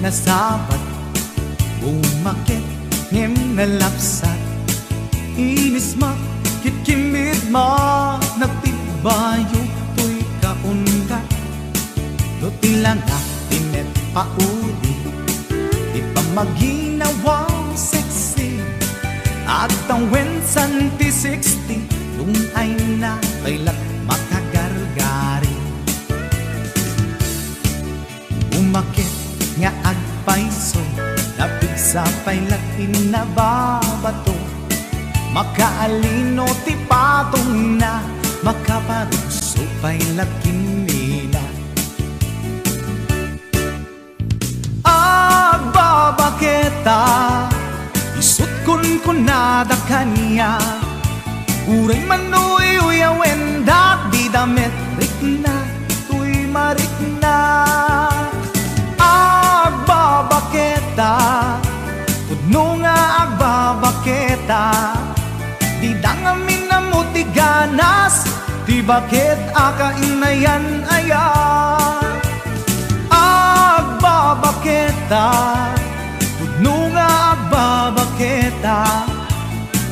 nasabat, umakit ngem nalapsat, inis makit kimid ma nagtibayo tuy kaundat, do tilanga tinet pauli, di pa maginawang sexy, at ang wensan ti 60 dun ay na kailat makagargari. Umakit nga agpaiso, napigsa pa'y latin na babato, makaalino ti patong na, makaparuso pa'y lakin nila. Agbabaketa, isut kun nada kanya, uray manoy uyawen dat di damit rikna, tuy marikna. Agbabaketa, pudno nga agbabaketa, di dangamin na mutiganas, di bakit akainayan aya. Agbabaketa, pudno nga agbabaketa,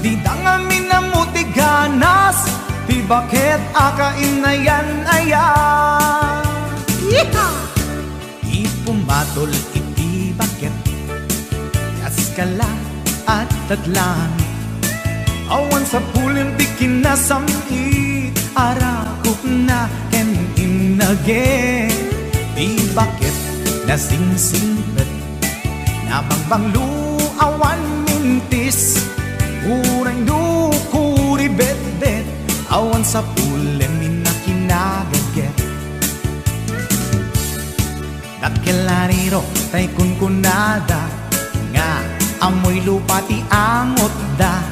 di dangamin na mutiganas, di bakit akainayan aya. Yeehaw! Ipumatol iti bakit, kaskala at tatlangit, awan sa pulim di kinasamit, arakop na ken inage, di bakit nasingsingpet, nabangbanglu awan mintis, uray dukuri bet-bet, awan sa pulim minakinagaget. Dakilariro tay kunkunada, nga amoy lupa ti angot da,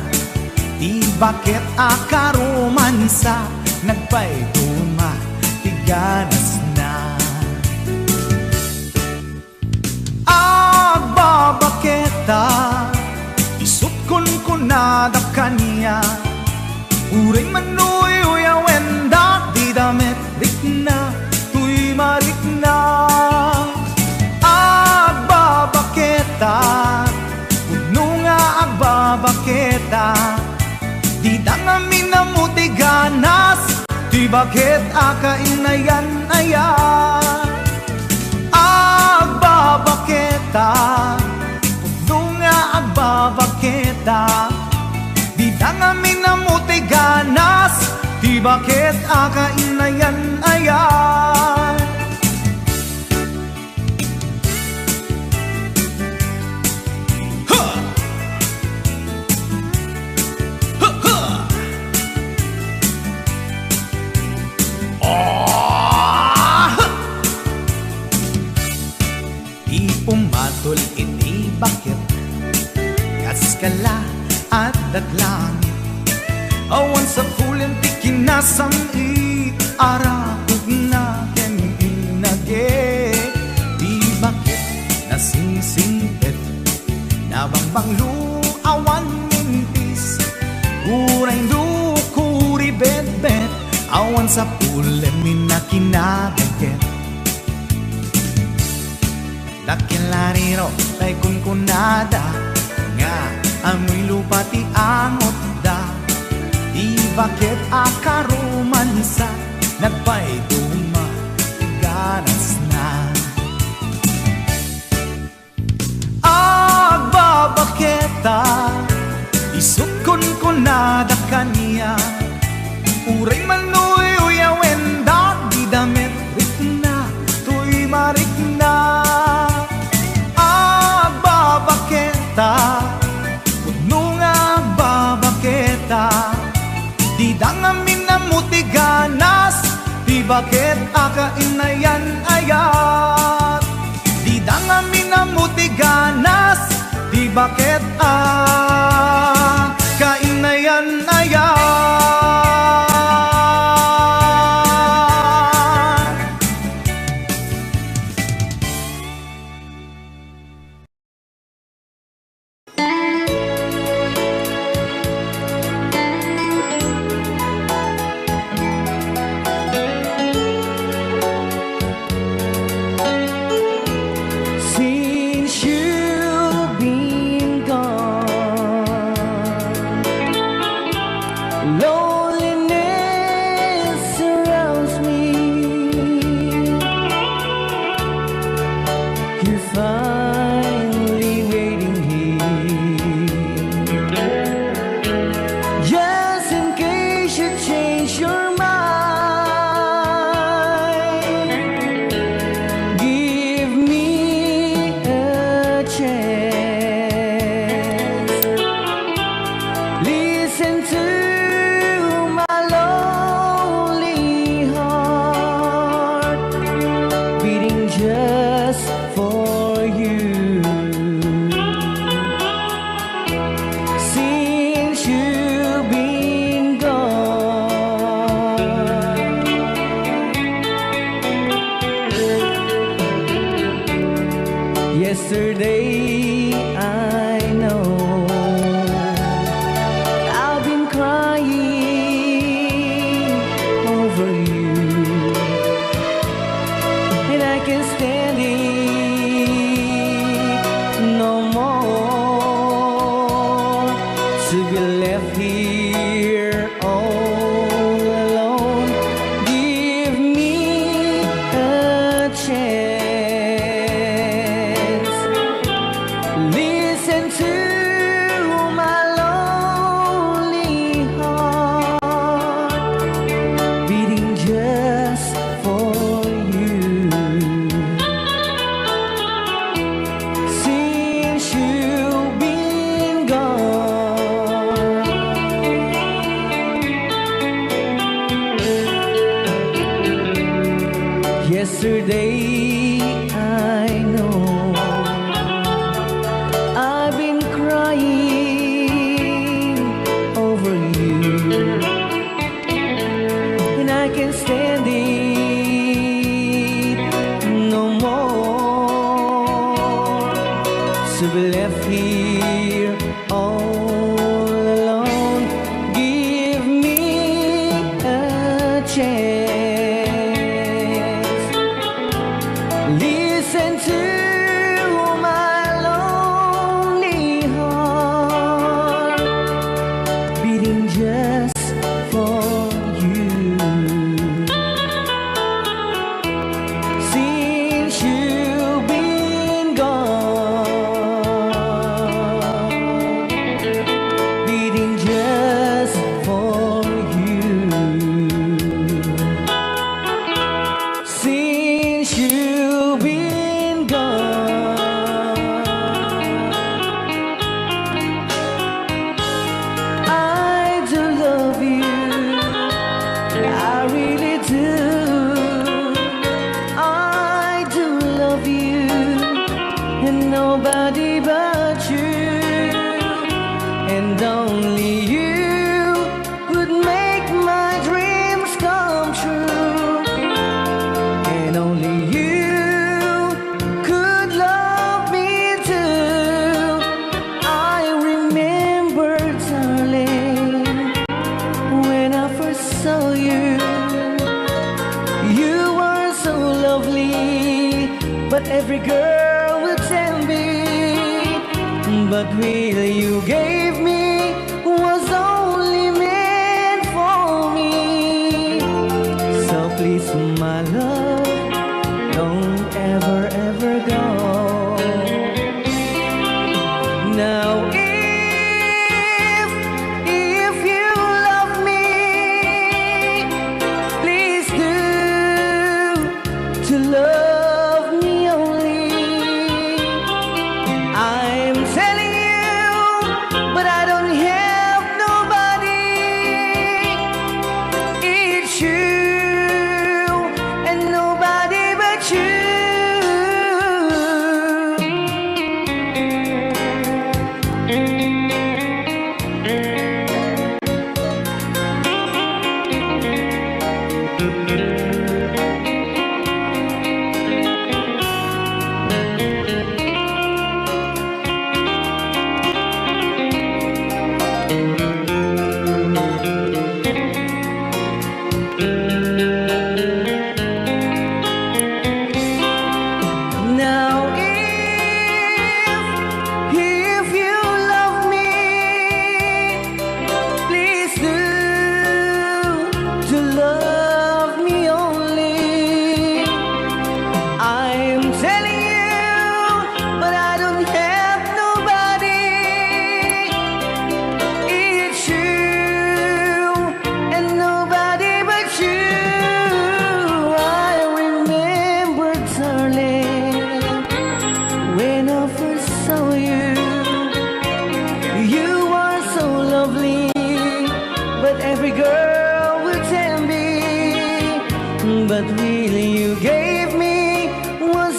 di bakit akaromansa, nagpayduma ti ganas na. Agbabaketa, isut kunkunada kanya, uray manoy uyawen da, di damit rikna, tuy marikna. Agbabaketa, pudno nga agbabaketa, di dangamin na mutiganas, di bakit akainayan aya. Agbabaketa, pudno nga agbabaketa, di dangamin na mutiganas, di bakit akainayan aya. Ipumatol iti bakit, kaskala at datlangit, awan sa pulim ti kinasamit, arakog na ken inage, di bakit nasingsingpet, nabangbanglu awan mintis, uray dukuri bet-bet, awan sa pulim minakinagaget. Dakilariro tay kunkunada, nga amoy lupa ti angot da, di bakit akaromansa, nagpayduma ti ganas na. Agbabaketa, isut kunkunada kanya, uray manoy uyawen da, di damit rikna, tuy marikna. Agbabaketa, pudno nga agbabaketa, di dangamin na mutiganas, di bakit akainayan ayat. Di dangamin na mutiganas, di bakit akainayan ayat. just for you. Since you've been gone, yesterday I know I've been crying over you, and I can't stand it no more, to be left here all alone. Give me a chance, listen to my lonely heart beating just for you. Since you've been gone, yesterday I know I've been crying over you, and I can't stand it no more, to be left here all alone. Give me a chance, listen to my lonely heart beating just for you. Since you've been gone, beating just for you. Since you've been gone, I do love you, I really do. I do love you, and nobody but you, and only you would make my dreams come true, and only you could love me too. I remember, darling, when I first saw you, you were so lovely, but every girl will tell me, but really you gave me was only meant for me. So please, my love, don't ever, ever go. Now if you love me, please do to love me only. I'm telling you, but I don't have nobody. It's you and nobody but you. Now if you love me, please do to love me only. I'm telling you, but I don't have nobody. It's you and nobody but you. I remember, darling, when I first saw you, you were so lovely, but every girl will tell me, but really you gave me was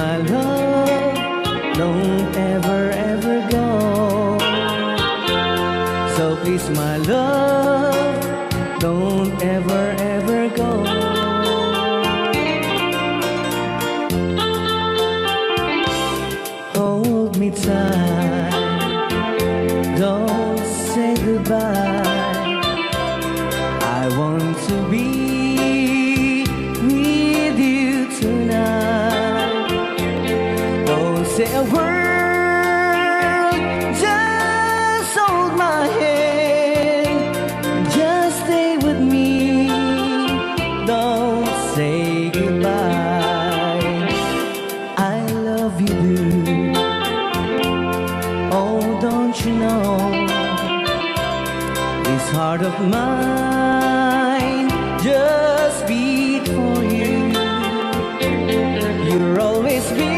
my love, don't ever, ever go. So please, my love, don't ever, ever go. Hold me tight, don't say goodbye. I want to be with you tonight. Don't say a word, just hold my hand, just stay with me. Don't say goodbye. I love you, dude. Oh, don't you know, this heart of mine just beat for you. You'll always be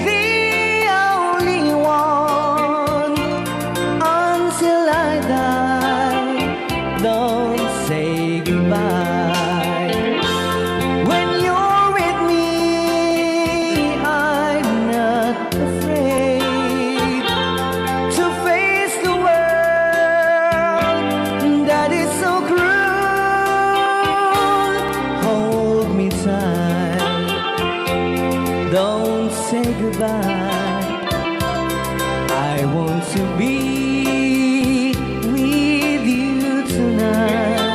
the only one until I die. Don't say goodbye. When you're with me, I'm not afraid to face the world that is so cruel. Hold me tight, don't say goodbye. I want to be with you tonight.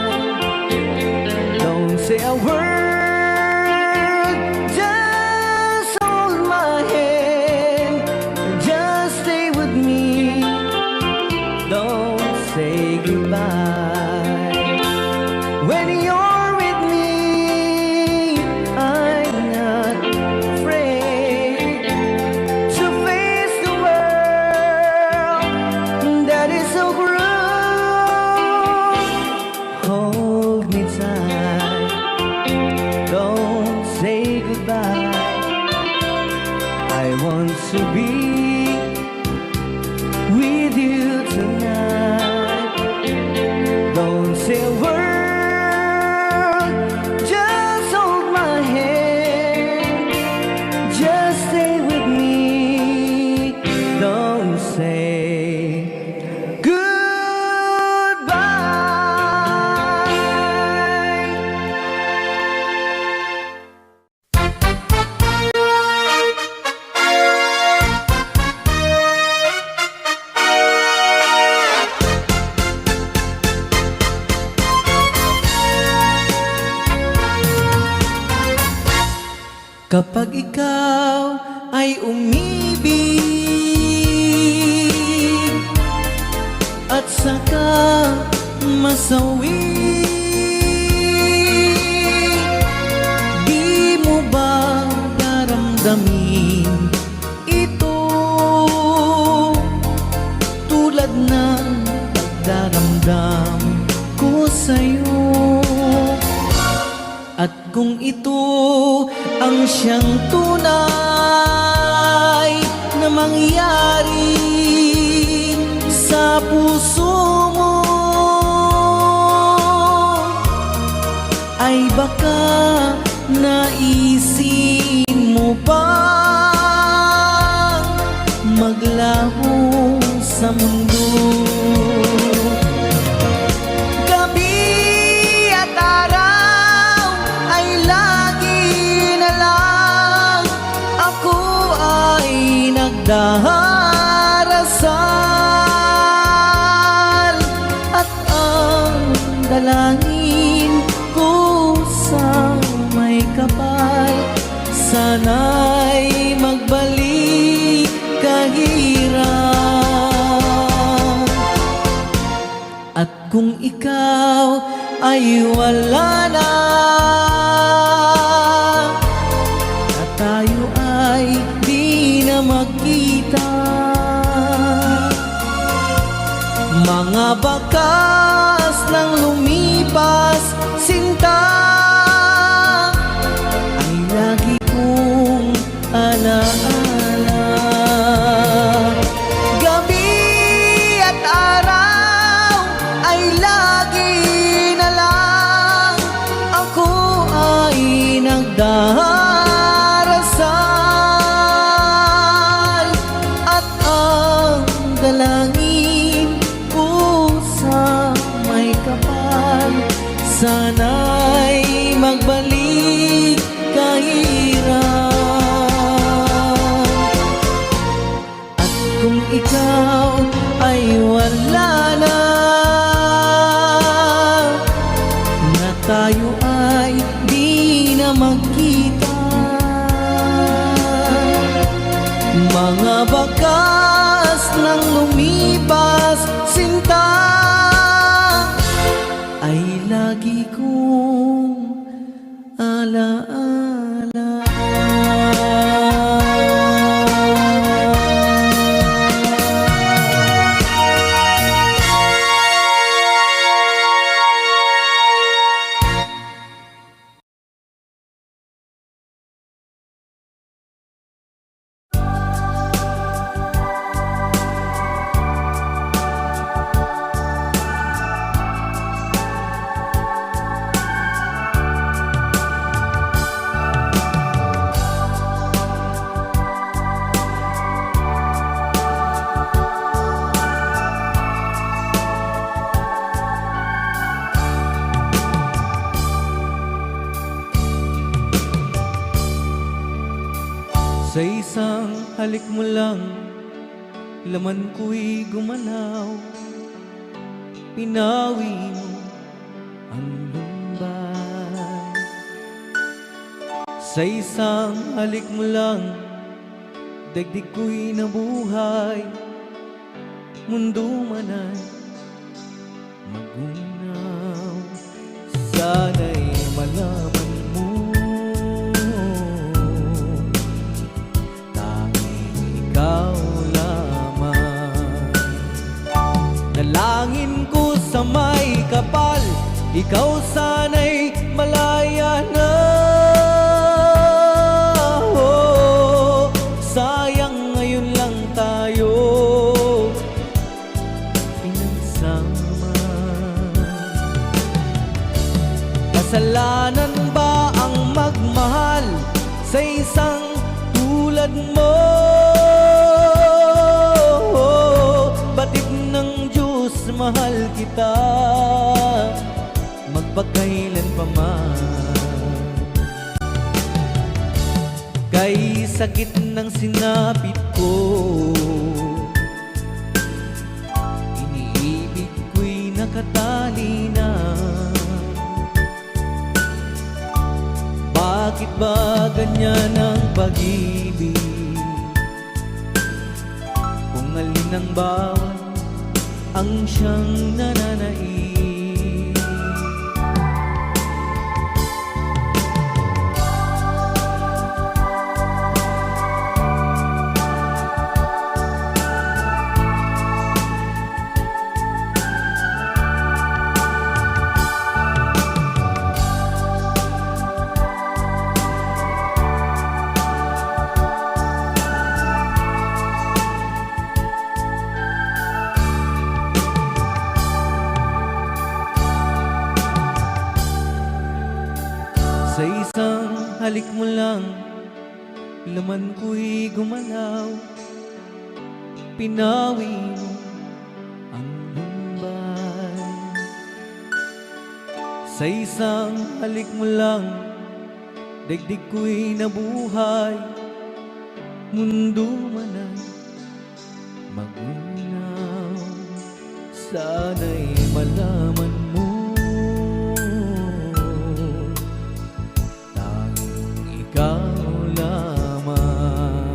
Don't say a word, just hold my hand, just stay with me. Don't say goodbye. When you're with me, I'm not afraid to face the world that is so cruel. Hold me tight, don't say goodbye. I want to be with you tonight. Don't say a word, just hold my hand, just stay with me. Don't say goodbye. Kapag ikaw ay umibig at saka masawi, di mo ba daramdamin ito tulad ng pagdaramdam ko sa'yo? At kung ito ang siyang tunay na mangyari sa puso mo, ay baka naisin mo pa maglaho sa mundo. Gabi at araw ay lagi na lang ako ay nagdarasal, at ang dalangin ko sa may kapal, sana'y magbalik kahirap. At kung ikaw ay wala na, at tayo ay di na magkita, mga bakas ng lumipas sinta ay lagi kong alaala. Gabi at araw ay lagi na lang ako ay nagdarasal, tayo ay di na magkita. Mga bakas ng lumipas, sinta, ay lagi kong alaala. Sa isang halik mo lang, laman ko'y gumalaw. Pinawi mo ang lumbay. Sa isang halik mo lang, daigdig ko'y nabuhay. Mundo man ay magunaw. Sana'y malaman mo, ikaw lamang. Nalangin ko sa may kapal, ikaw sana'y malaya na. Oh, sayang ngayon lang tayo pinagsama. Kasalanan ba ang magmahal sa isang tulad mo? Batid ng Diyos, mahal kita magpakailan pa man. Kay sakit ng sinapit ko, iniibig ko'y nakatali na. Bakit ba ganyan ang pag-ibig? Kung alin ang bawat ang siyang nananaig. Sa isang halik mo lang, laman ko'y gumalaw. Pinawi mo ang lumbay. Sa isang halik mo lang, daigdig ko'y nabuhay. Mundo man ay magunaw. Sana'y malaman mo, ikaw lamang.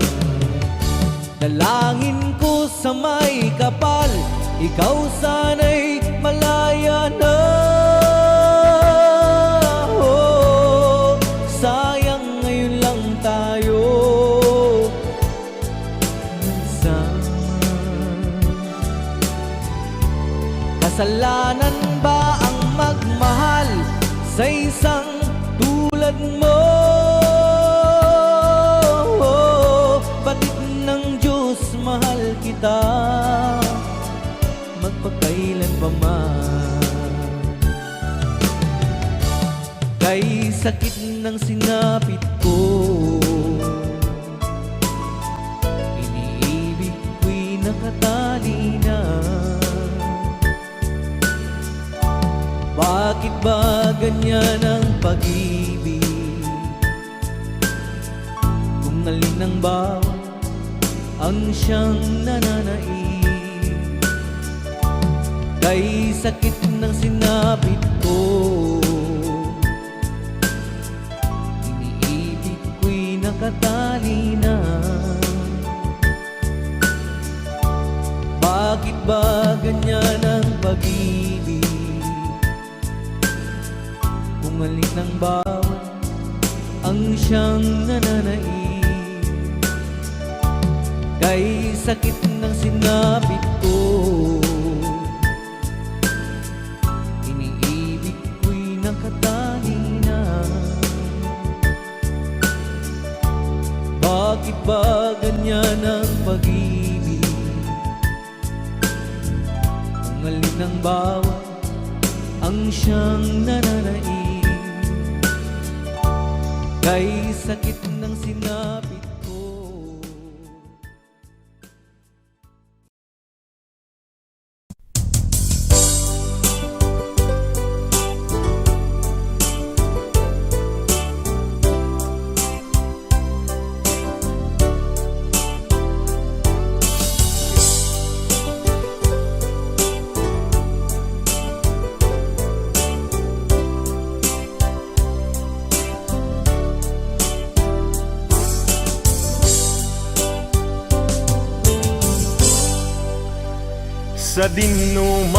Dalangin ko sa may kapal, ikaw sana'y malaya na. Oh, sayang ngayon lang tayo nagsama. Kasalanan ba ang magmahal sa isang tulad mo? Mahal kita magpakailan pa man. Kay sakit ng sinapit ko, iniibig ko'y nakatali na. Bakit ba ganyan ang pag-ibig? Kung alin ang bawat ang siyang nananaig. Kay sakit ng sinapit ko, katali na. Bakit ba ganyan ang pag-ibig? Kung alin ng bawat ang siyang nananaig, kay sakit ng sinapit ko, iniibig ko'y nakatali na. Bakit ba ganyan ang pag-ibig? Kung alin ng bawat ang siyang nananaig, kay sakit ng sinapit ko. Sa dinuman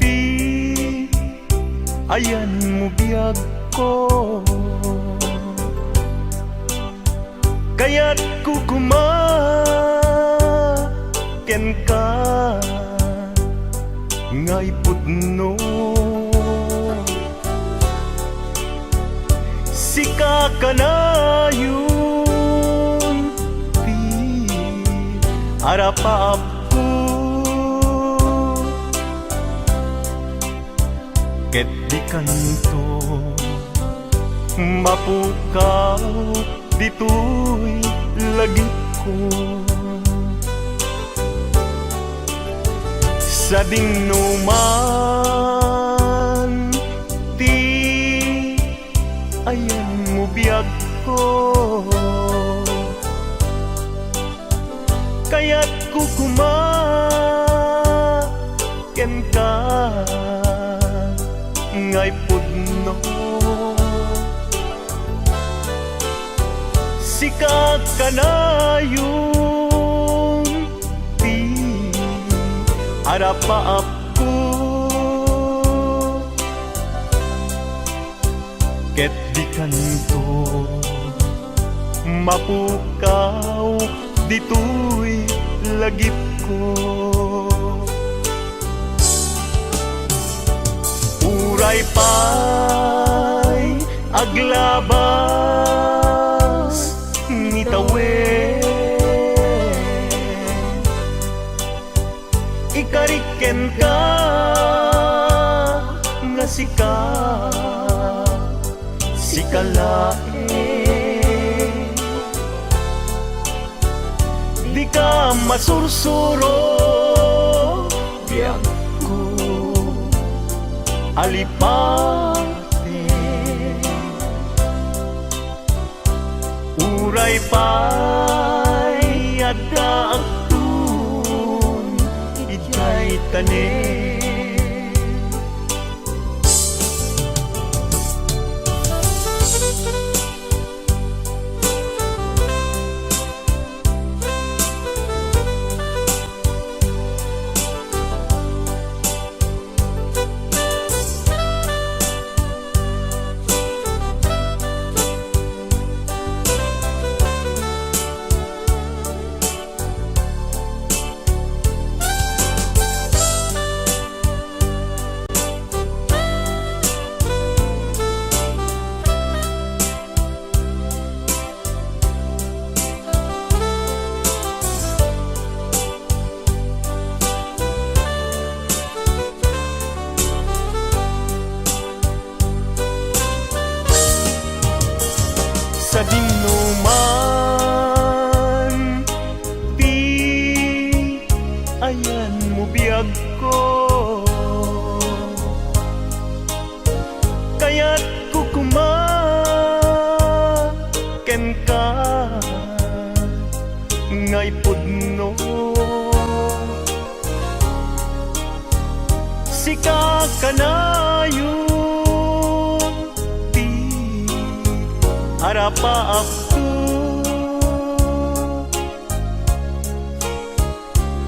di ayan mo biyag ko, kaya't kukumaken ka ngay pudno. Sika ka na yun harapap ko, ket di kanto mapukaw dito'y lagip ko. Sa dinuman di ayan mo biyag ko, kaya't kukumaken ka ngay pudno. Sika ka na yung di harapaap ko, ket di kanto mapukaw dito'y lagip ko. Uray pa'y aglabas ni tawen, ikariken ka nga sikalae. Di ka masursuro biyag ko alipate. Uray pa'y adaaktun ikay tanin. Sa dinuman di ayan mo biyag ko, kaya't kukumaken ka ngay pudno. Sika ka na yun arapa akto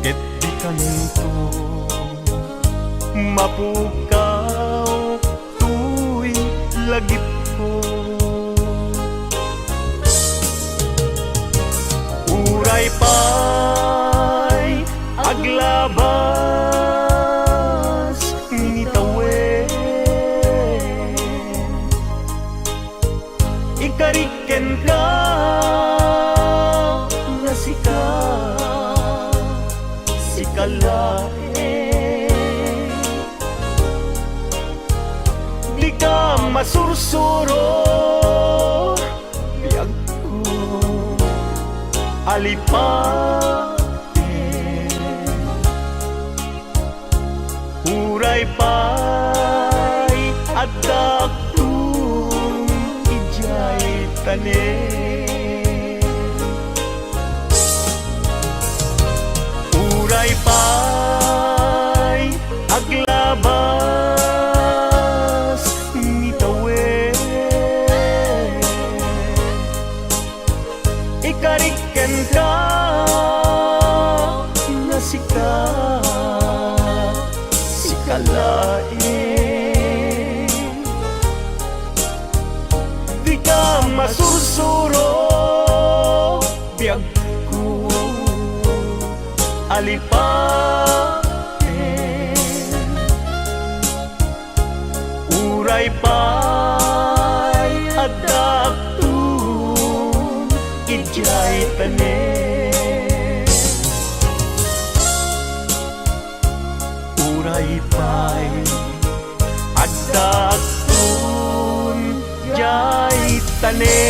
ket di kanto mapukaw tuy lagip ko uray pay aglabas nginitawen ikariken ka nga sikalae di ka masursuro biyag ko alipate uray pay adak ijay tane uray pay aglabas nitawen ikariken ka nga sikalae di ka masursuro biyag ko alipate uray pay adaptun ijay tane uray pay adaptun jay tane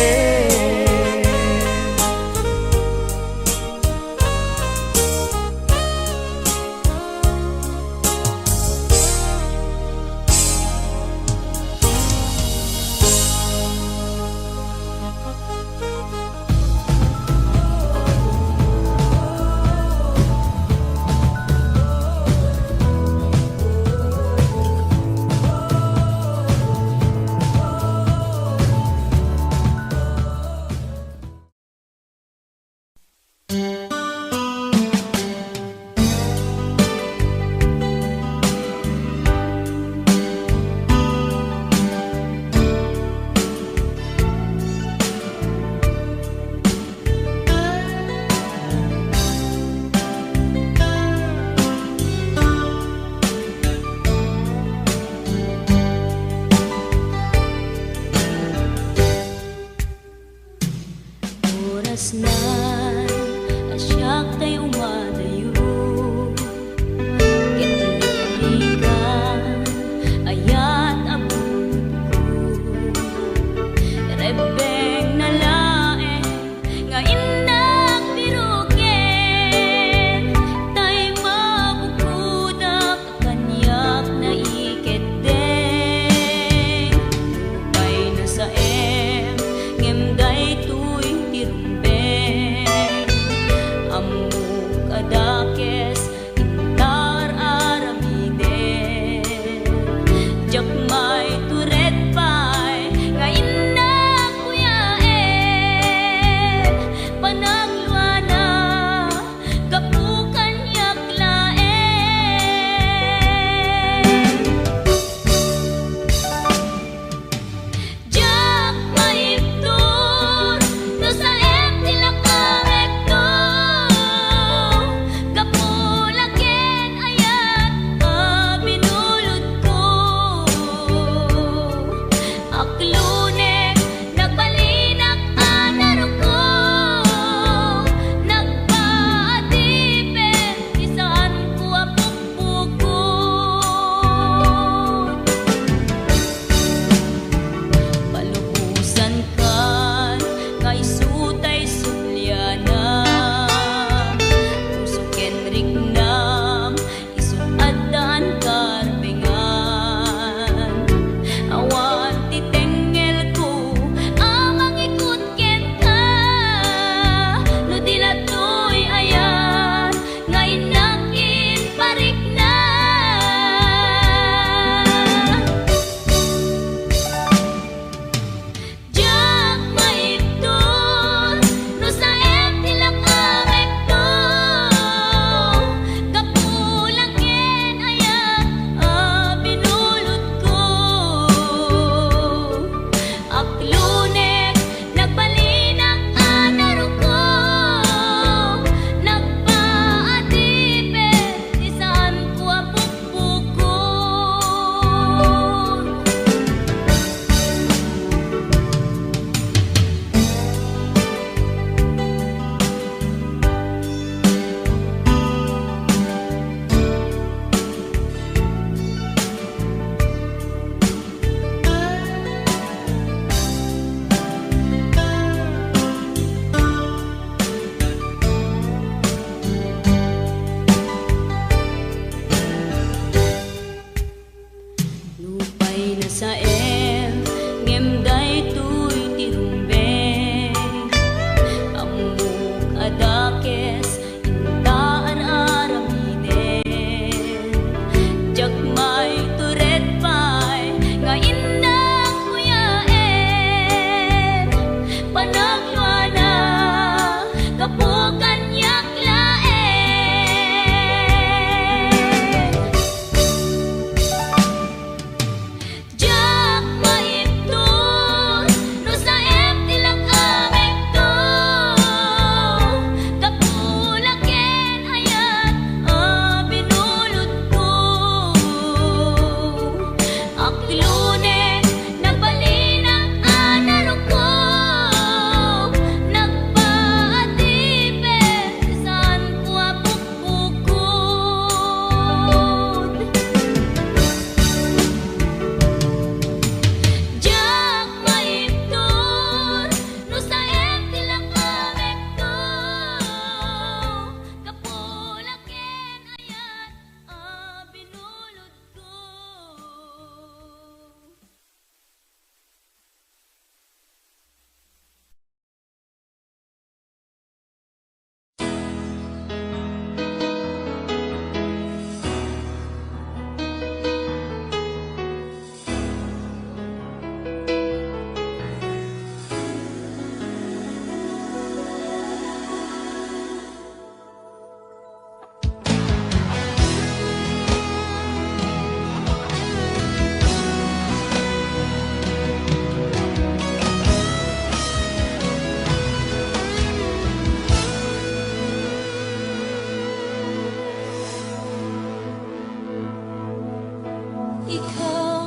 ikaw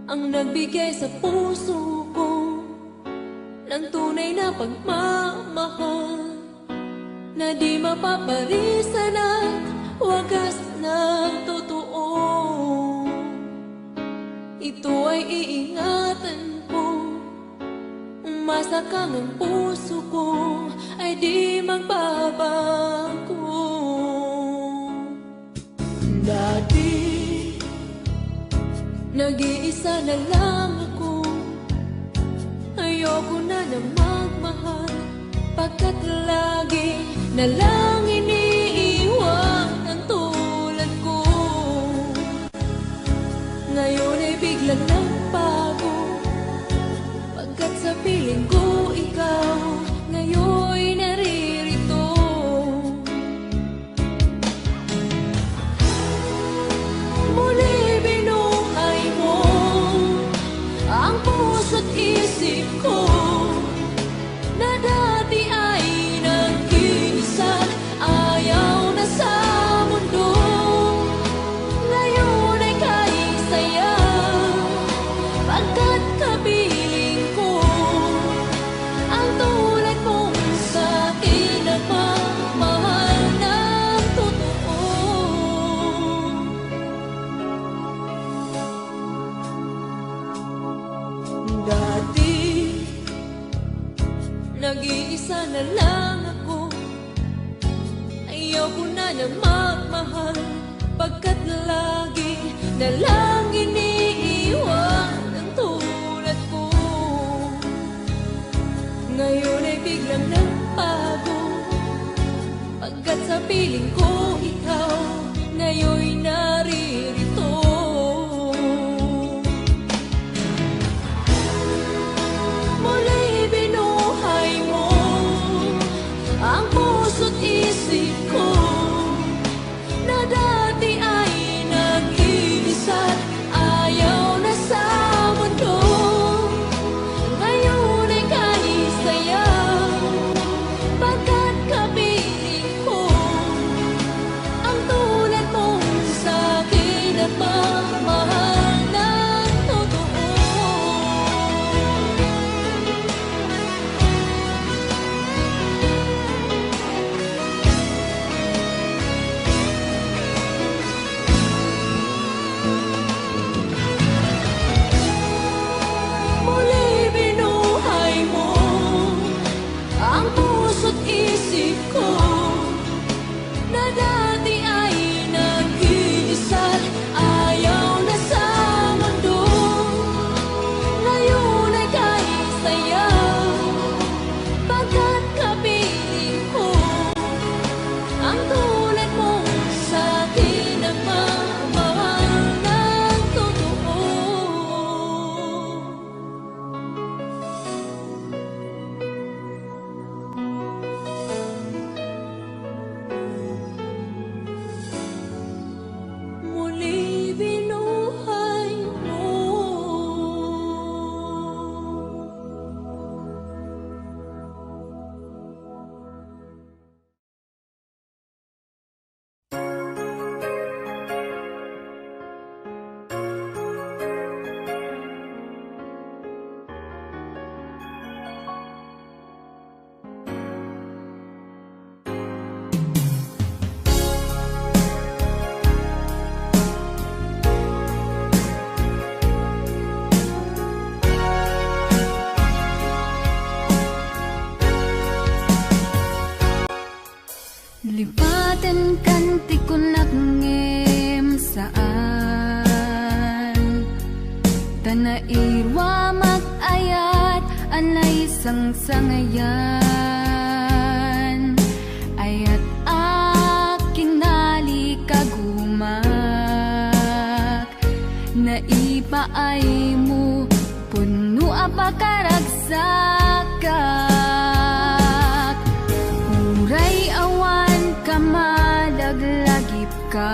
ang nagbigay sa puso ko ng tunay na pagmamahal na di mapaparisan at wagas na totoo. Ito ay iingatan ko, umasa kang ang puso ko ay di magbabago. Dati, nag-iisa na lang ako, ayoko na na magmahal, pagkat lagi na lang iniiwan ang tulad ko. Ngayon ay biglang nagbago, pagkat sa piling ko ikaw ngayon naririto. Muli binuhay mo ang puso't isip ko na dati ay nag-iisa't ayaw na sa mundo. Ngayon ay kahit saya, pagkat kapiling ko ang tulad mong sa'kin nagmamahal ng totoo. Dati, nag-iisa na lang ako, ayoko na na magmahal, pagkat lagi na lang iniiwan ang tulad ko. Ngayon ay biglang nagbago, pagkat sa piling ko ikaw ngayon'y naririto. Muli binuhay mo ang puso't isip ko na dati ay nag-iisa't ayaw na sa mundo. Ngayon ay kahit saya, pagkat kapiling ko ang tulad mong sa'kin at magmahal ng totoo. Muli binuhay mo ang puso't isip ko na dati ay nag-iisa't ayaw na sa mundo. Ngayon ay kahit saya, pagkat kapiling ko ang tulad mong sa'kin nagmamahal ng totoo. Muli binuhay mo. Lipatan kanti ko nagngem saan Tanairwa mag-ayat anay sang-sangayan Ayat aking nalikagumak Naipaay mo puno apakaragsakat Uray awan ka madaglagip ka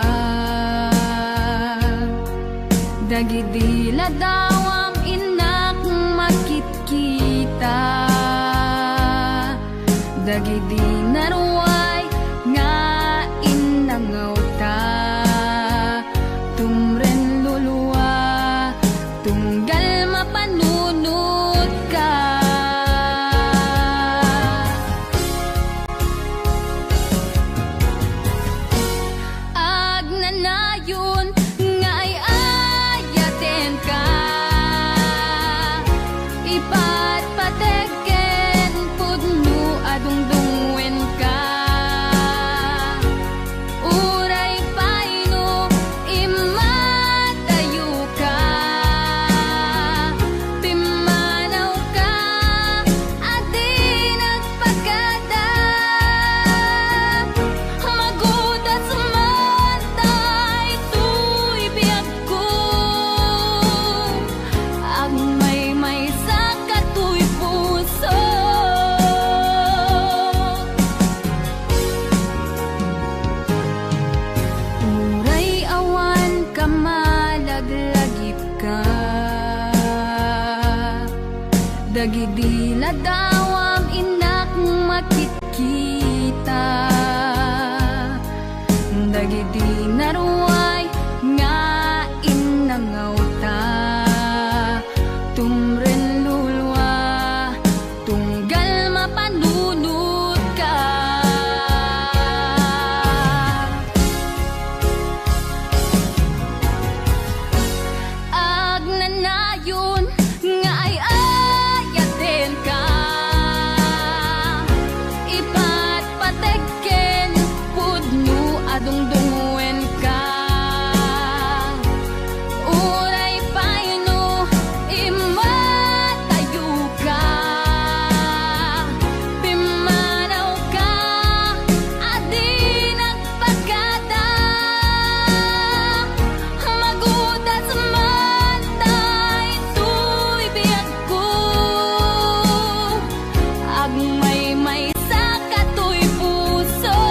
Dagidila daw ang inak makit-kita Dagidi naruay nga inangaw ta Tumra Dagidi ladawam inak makikita, dagidi naruay nga inangauta, tumren lulwa tunggal mapanunod ka. Agnanayon nga ay ayaten ka, ipatpateken pudno adungdungwen ka. Uray paino imatayo ka, pimanaw ka adi nagpagkada, magudas man daytoy biyag ko, agmay may sa katoy puso.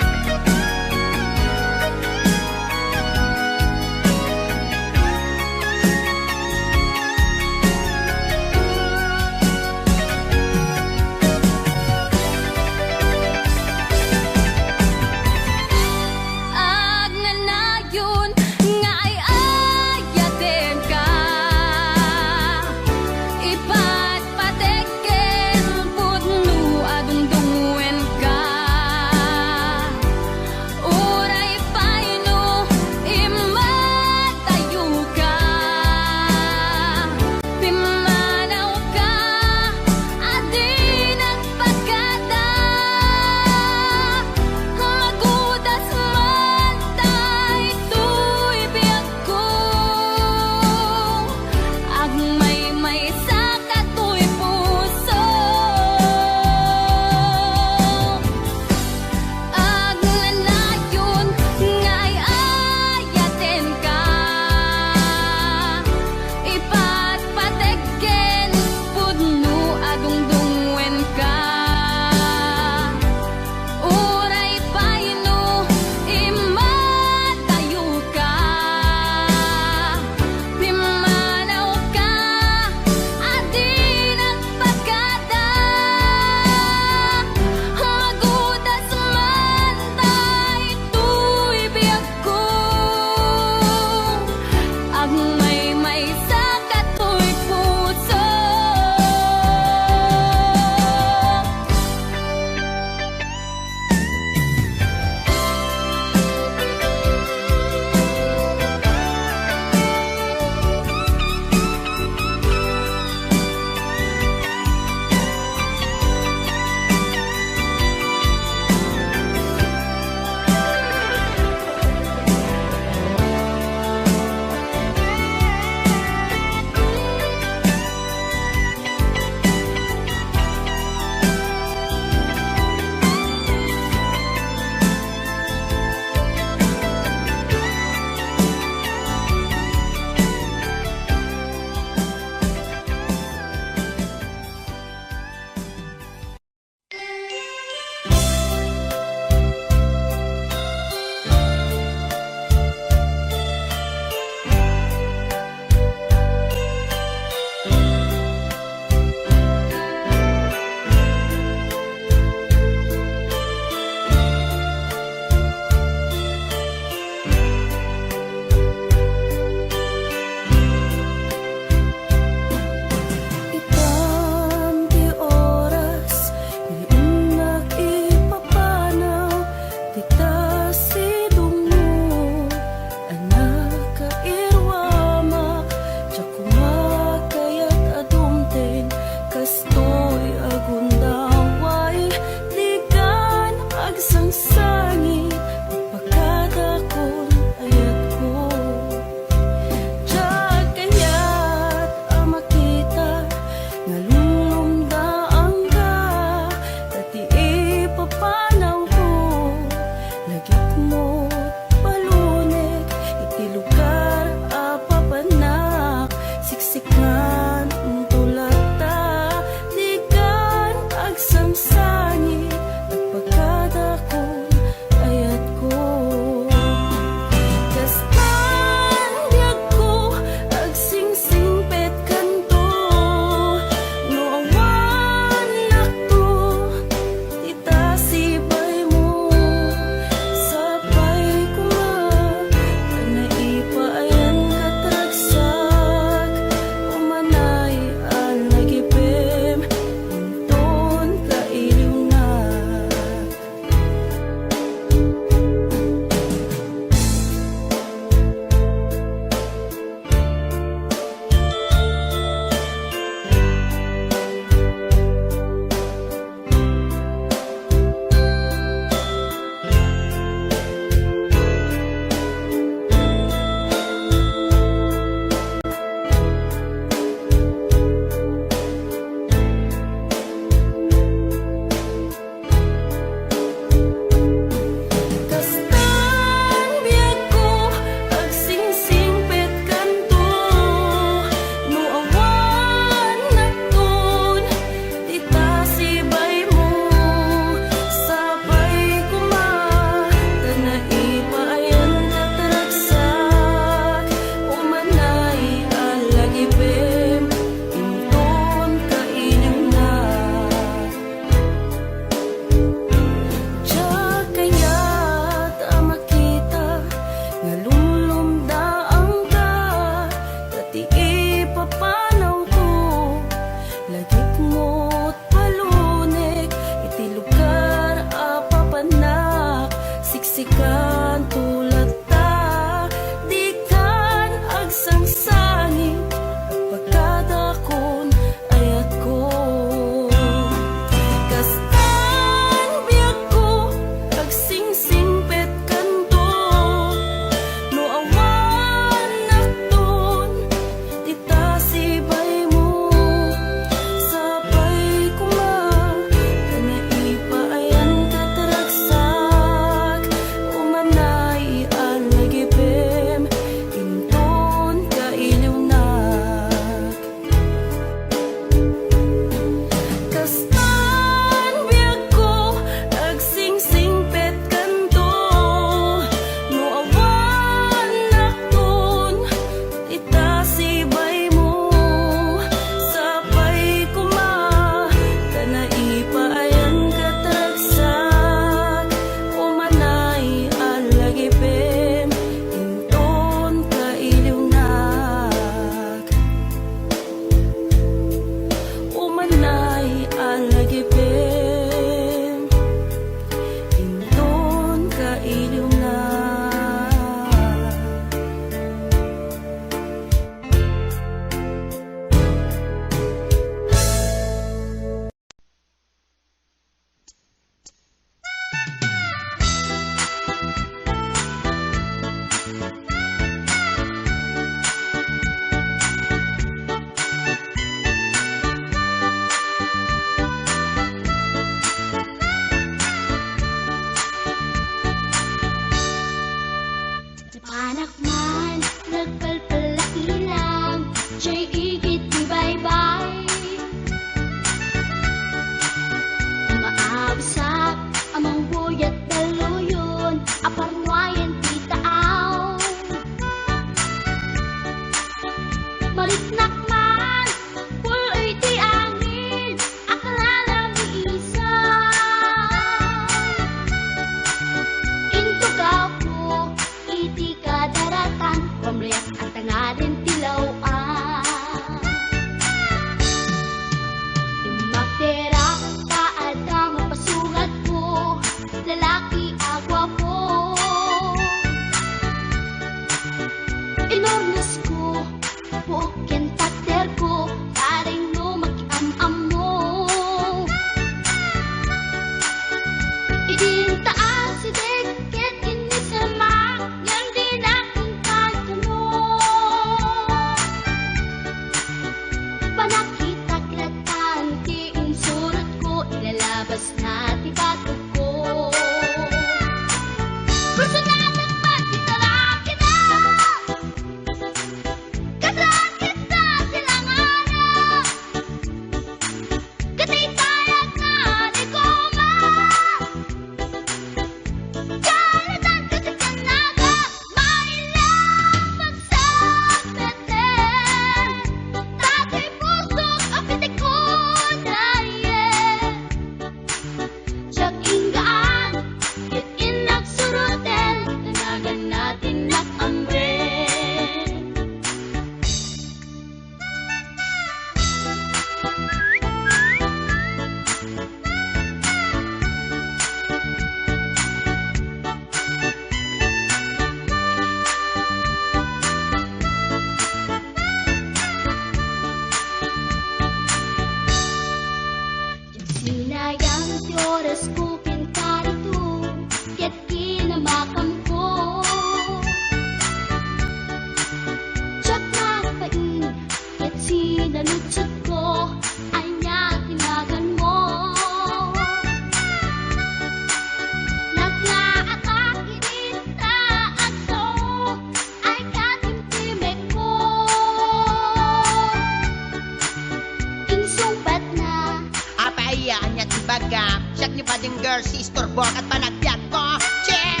girl, sister, bok at panagbiag ko. Check!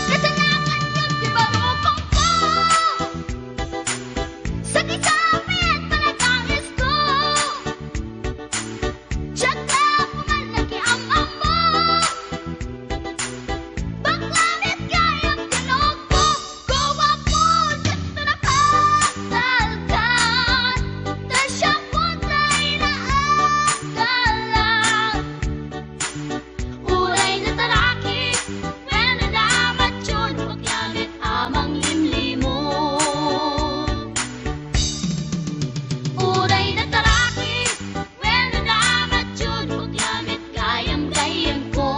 Kasalanan yun, di ba mo kong ko? Sa kisapit, panagangis ko. Tsaka pumalaki ang amo. Baklanit kayang tinog ko. Gawa po, dito nakasalkan. Tasya po tayo na agalang. Uray na taraki, pwede dapat yun, huwag gamit amang limlimo. Uray na taraki, pwede dapat yun, huwag gamit gayam-gayam ko.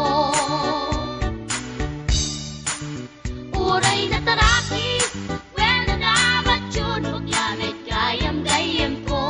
Uray na taraki, pwede dapat yun, huwag gamit gayam-gayam ko.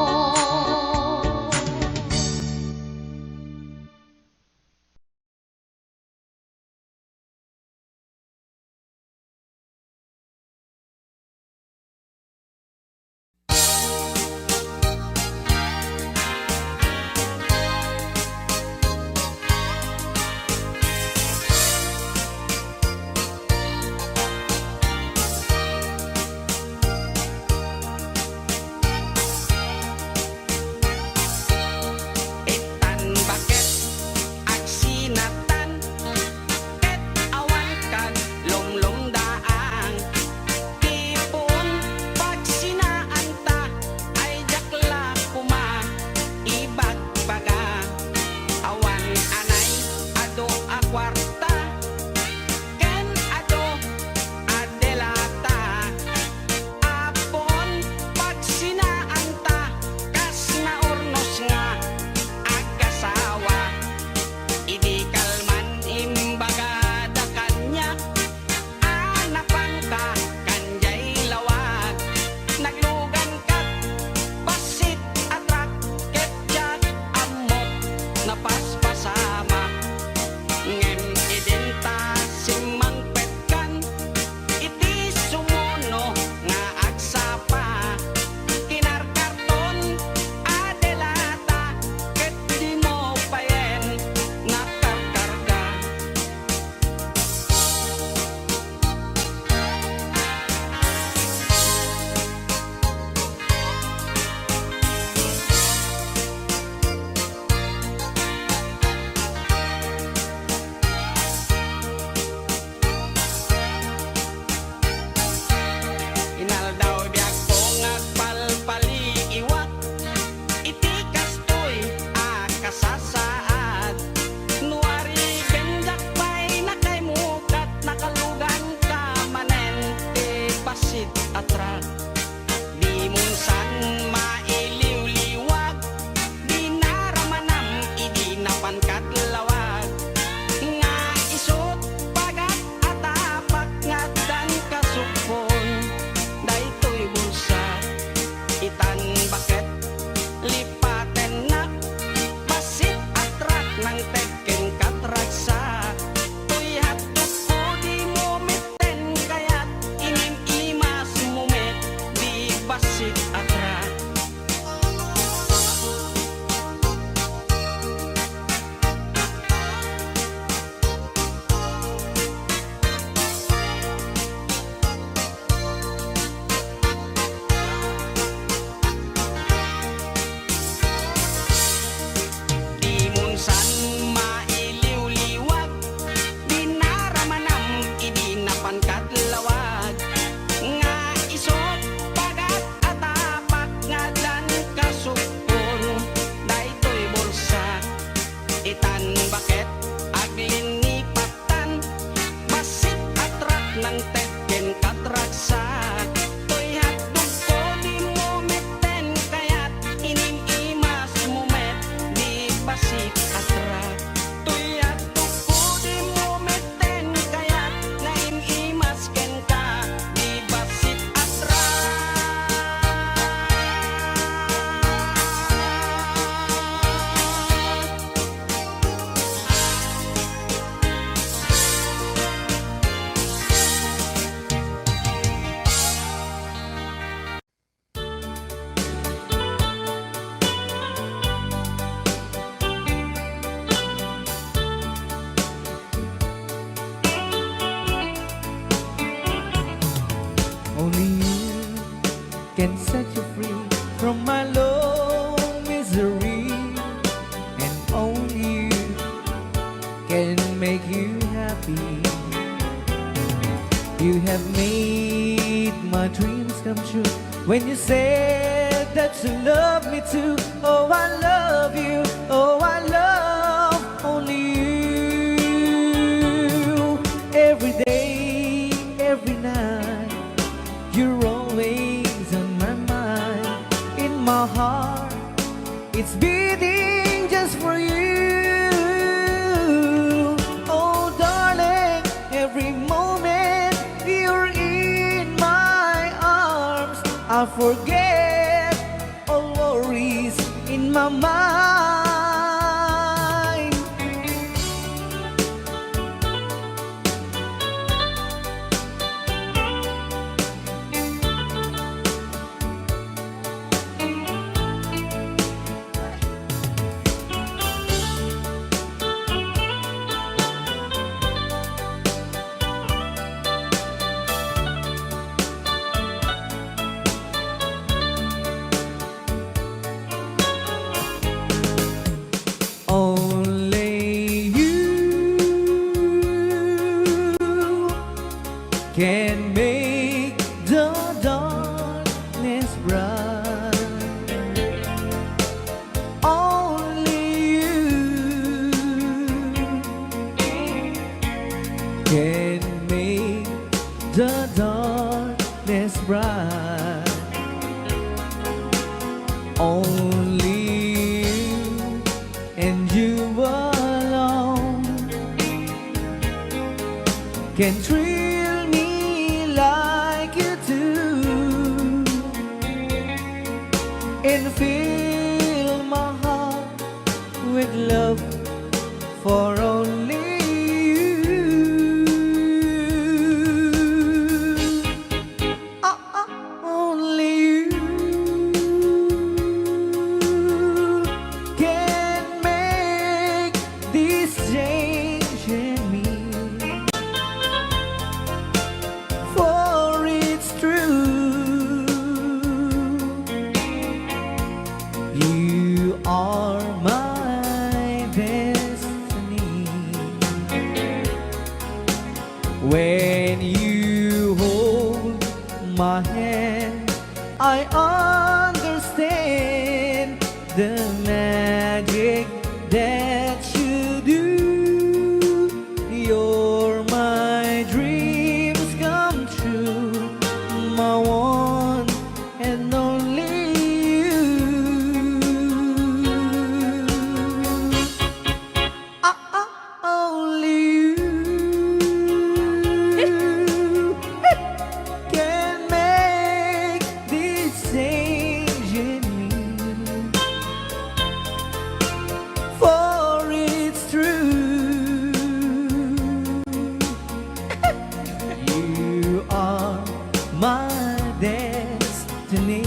Itan bakit agsinatan ket awan kan lumlumdaang tipon pagsinaan ta ay jakla kuma ibagbaga awan anay ado a kwarta ken ado adelata apon pagsinaan ta kas naurnos nga agasawa idi kalman imbaga da kanya anapan ka kanjay lawag naglugan kat pasit atrak ketjak amot napaspasama ngem idinta simang petkan iti sumuno nga agsapa kinarkarton adelata ket di mo payen nakarkarga inaldaw biag po ngagpalpali iwak iti kastoy akasasaad nuari benjak pay nakaymukat nakalugan ka manen ti pasit atrak di munsan mailiw-liwag di naramanam idi napankat lawag nga isot pagat atapak ngadan kasupon daytoy bulsa itan bakit lipaten nak pasit atrak nang teken katraksa tuyhat ko di mo mitten kayat inim imas mumet di pasit atrak di munsan mailiw-liwag di naramanam idi napankat lawag nga isot pagat atapak ngadan kasupon daytoy bulsa itan bakit aglinipatan basit atrak nang teken katraksa tuyhat ko di mo mitten kayat inim imas mumet di basit atrak tuyhat ko di mo mitten kayat naim imas ken ka di basit atrak can set you free from my low misery, and only you can make you happy. You have made my dreams come true when you said that you love me too. Oh, I love you. Oh, I love only you. Every day, every night, you're always on my mind. In my heart, it's beating just for you. Oh, darling, every moment you're in my arms, I forget all worries in my mind. Only you can make the darkness bright. Only you can make the darkness bright. Only you and you alone can thrill me like you do, and fill my heart with love for only you. Only you can make this change in me, for it's true. You are my destiny. When you hold my hand, I understand the magic that you do. You're my dreams come true, my one and only you. Only you can make this change in me, for it's true. You are my destiny.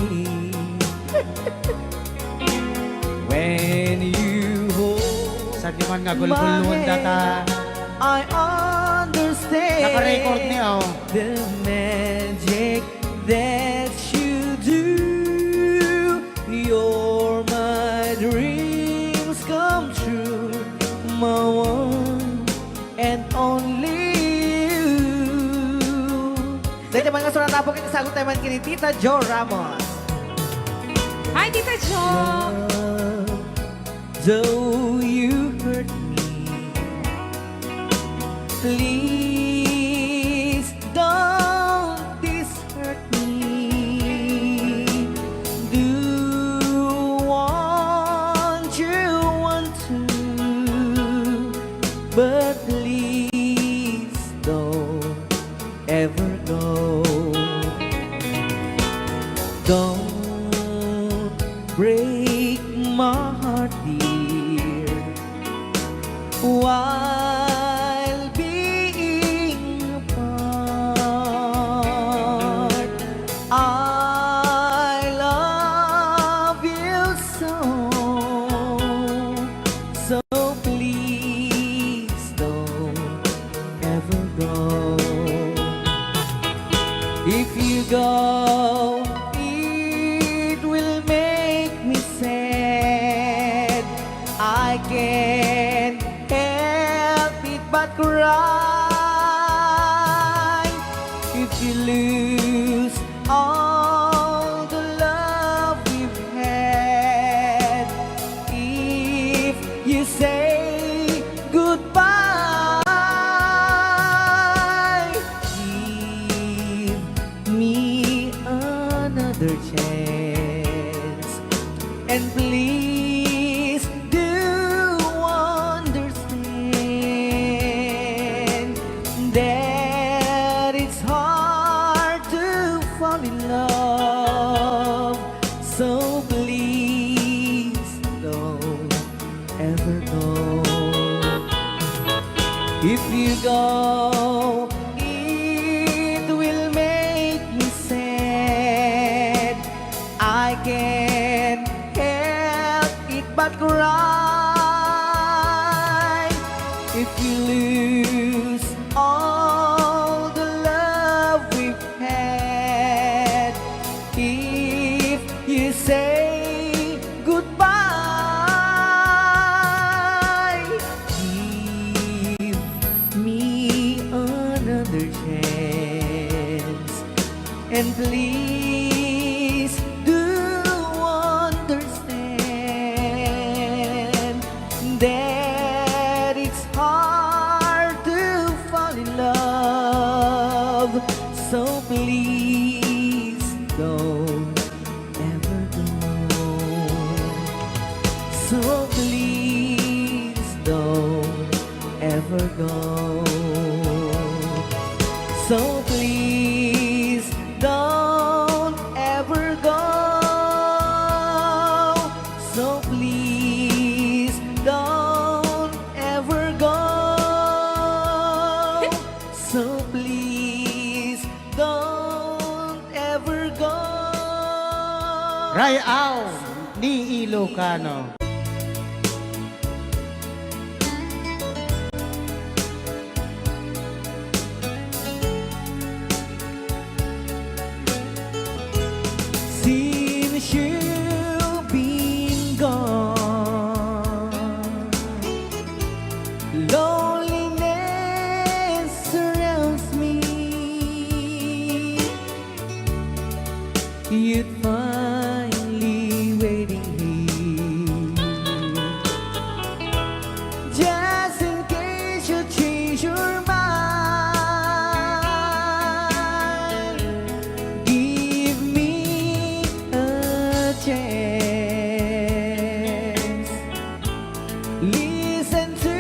When you hold Sa di man nga my gulgulon data hand, I understand naka-record niya oh. the magic that you do. You're my dreams come true, my one and only you. Dahil naman nga sa natapok yung sagot naman kini Tita Jo Ramos. Hi, Tita Jo! Though you hurt me, please don't dishurt me. Do want to, but please don't ever go. Don't break my heart, dear, while being apart. I love you so, so please don't ever go. If you go, cry if you lose all the love we've had. If you say goodbye, give me another chance, and please do understand that it's hard to fall in love. So please don't ever go. If you go, it will make me sad. I can't help it but cry if you lose all the love we've had. If you say goodbye, give me another chance, and please do understand that it's hard to fall in love. So please don't ever go. So please don't ever go. So please don't ever go. So please don't ever go. So please don't ever go. Rayaw ni Ilocano. Since you've been gone, loneliness surrounds me. You'd finally waiting here, just in case you change your mind. Give me a chance. Listen to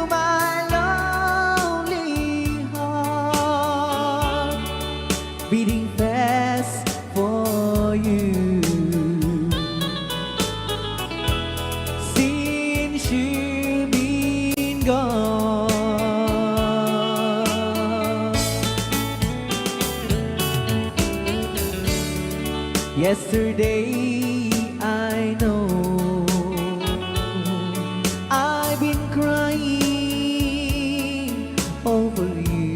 my lonely heart beating fast for you. Since you've been gone, yesterday I know I've been crying over you,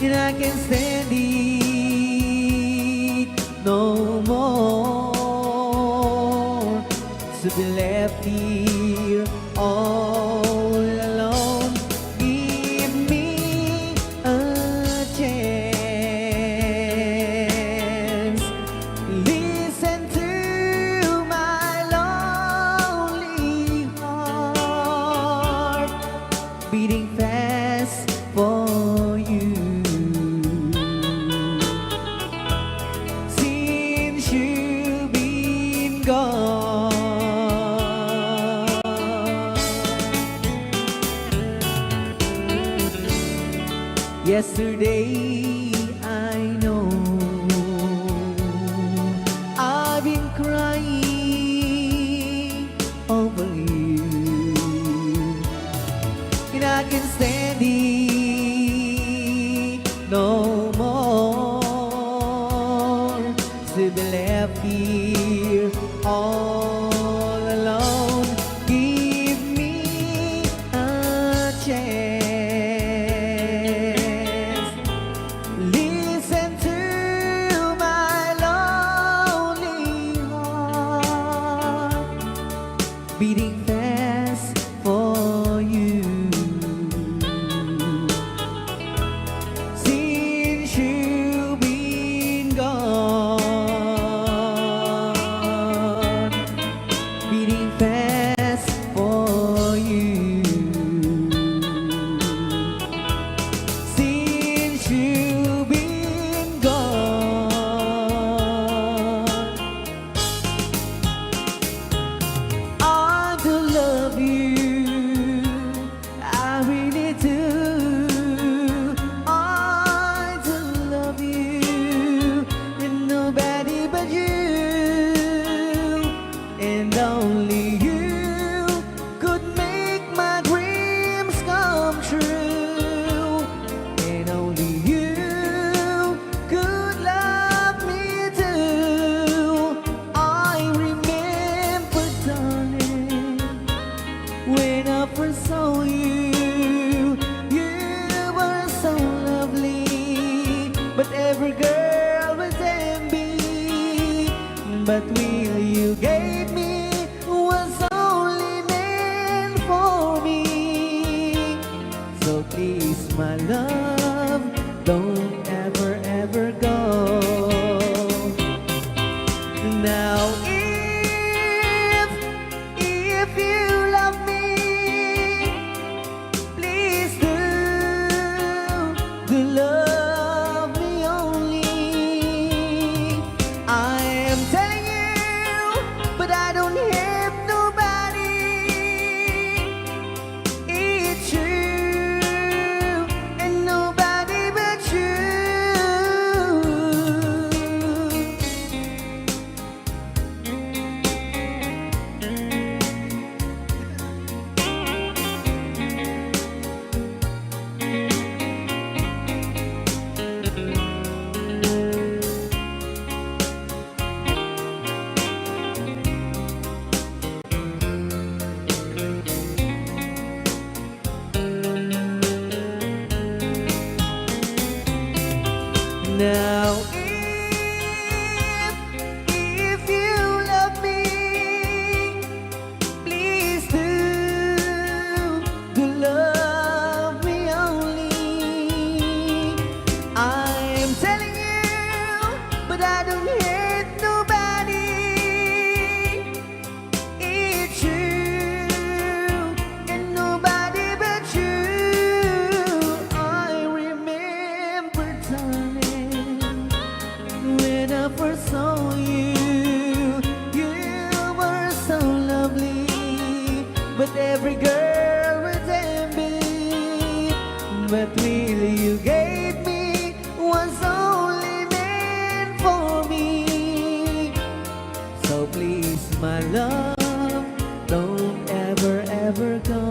and I can't stand it no more to be left here all alone. Give me a chance. Listen to my lonely heart beating fast for you. Since you've been gone, yesterday I know I've been crying over you, and I can't stand it no more to be left here all alone. Give me a chance. Listen to my lonely heart beating fast for you. first saw you, you were so lovely, but every girl was envy. But will you gave me was only meant for me. So please, my love, don't ever, ever go. Now if you love me, please do love me only. I am telling you, but I don't have nobody. It's you and nobody but you. Now if you love me, please do love me only. I'm telling you, but I don't hate nobody. It's you and nobody but you. I remember, darling, when I first saw you, you were so lovely, but every girl was envy. But really you gave me was only meant for me. So please, my love, don't ever, ever go.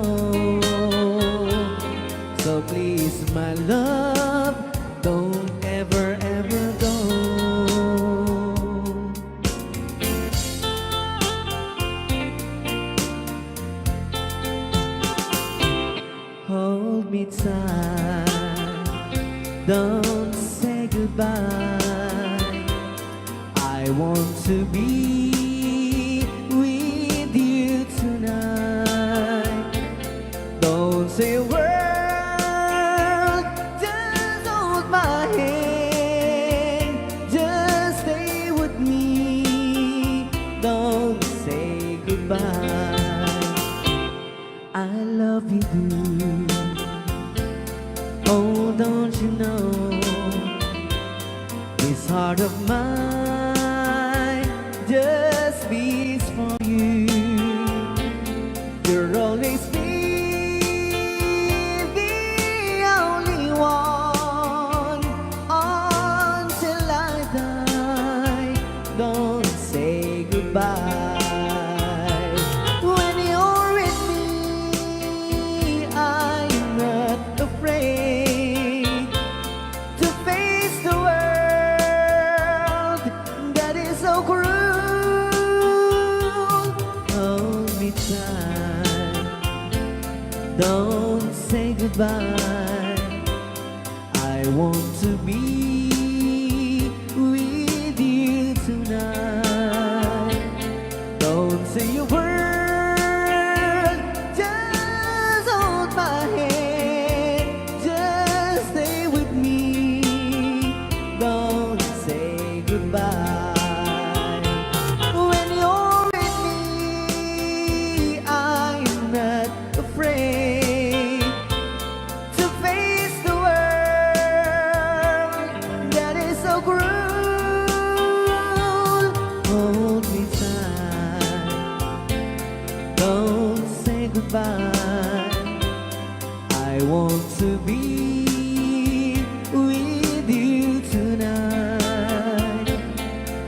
So please, my love, don't ever, ever go. Hold me tight, don't say goodbye. I want to be with you tonight. Don't say a word, just hold my hand, just stay with me. Don't say goodbye. I love you, do. Oh, don't you know, this heart of mine just beats for you. You'll always be the only one until I die. Don't say goodbye. When you're with me, I'm not afraid to face the world that is so cruel. Hold me tight, don't say goodbye. I want to be with you tonight. Don't say a word, just hold my hand, just stay with me. Don't say goodbye. When you're with me, I'm not afraid to face the world that is so cruel. Hold me tight, don't say goodbye. I want to be with you tonight.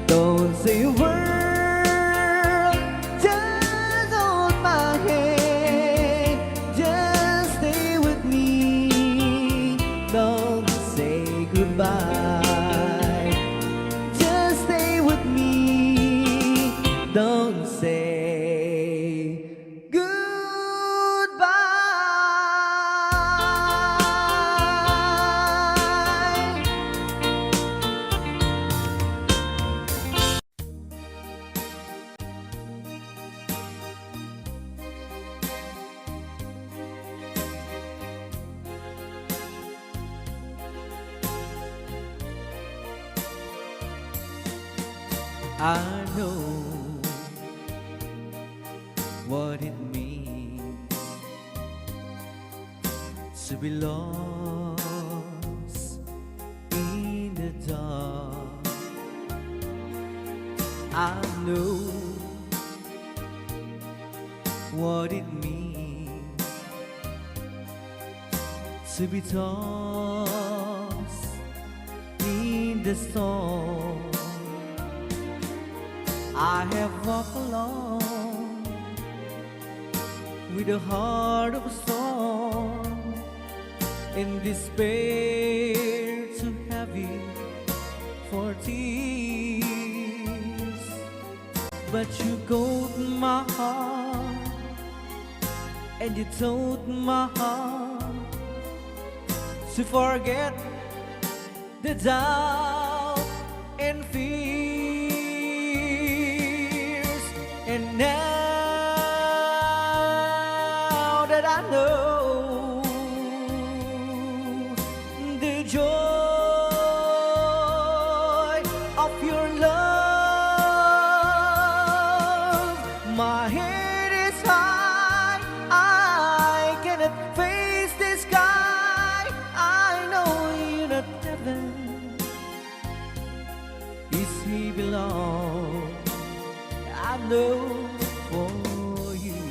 Don't say a word, just hold my hand, just stay with me. Don't say goodbye, just stay with me. Don't say goodbye. I know what it means to be lost in the dark. I know what it means to be tossed in the storm. I have walked alone with a heart of stone, in despair too heavy for tears. But you caught my heart, and you told my heart to forget the doubt and fears. And now that I know the joy of your love, my head is high, I cannot face the sky. I know you're not heaven, is he belong. I know for you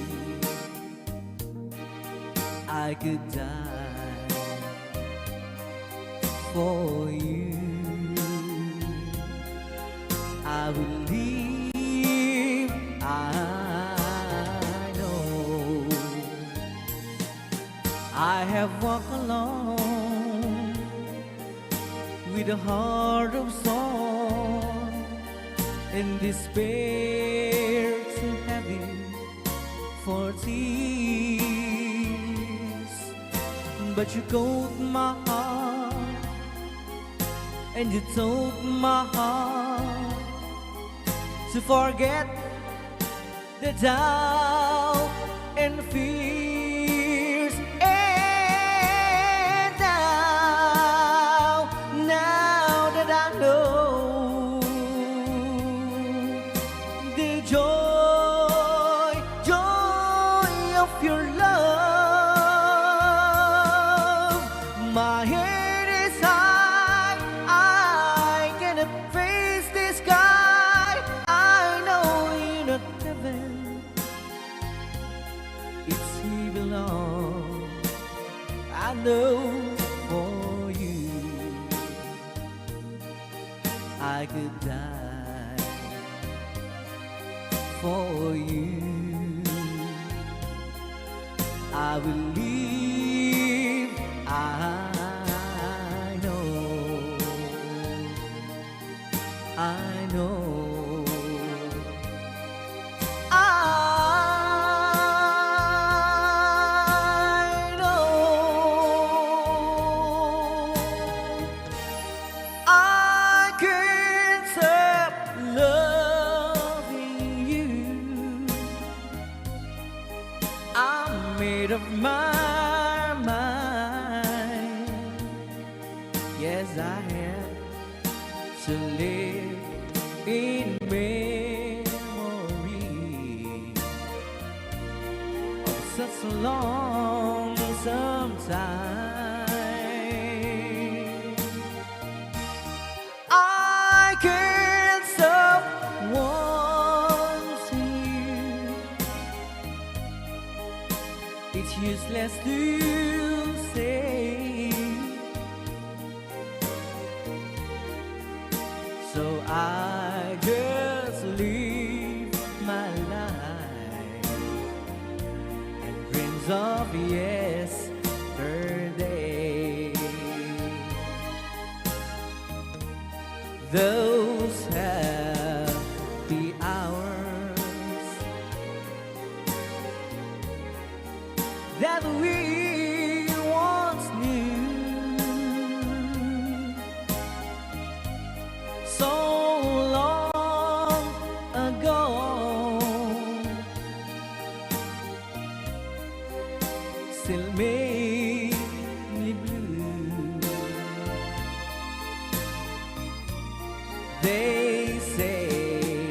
I could die for you. I will live, I know. I have walked alone with a heart of stone, in despair too heavy for tears. But you caught my heart, and you told my heart to forget the doubt and fears. And now that I know the joy of your love, my head is high, I cannot face the sky. I know you're not heaven, it's he belong. I know for you I could die for you. I will live, I know, I know, I know. I can't stop loving you. I'm made up my mind. Yes, I have to live in memory of such a long time. I can't stop wanting you. It's useless to say, so I just live my life and dreams of yesterday. Those happy hours that we once knew, so long ago, still make me blue. They say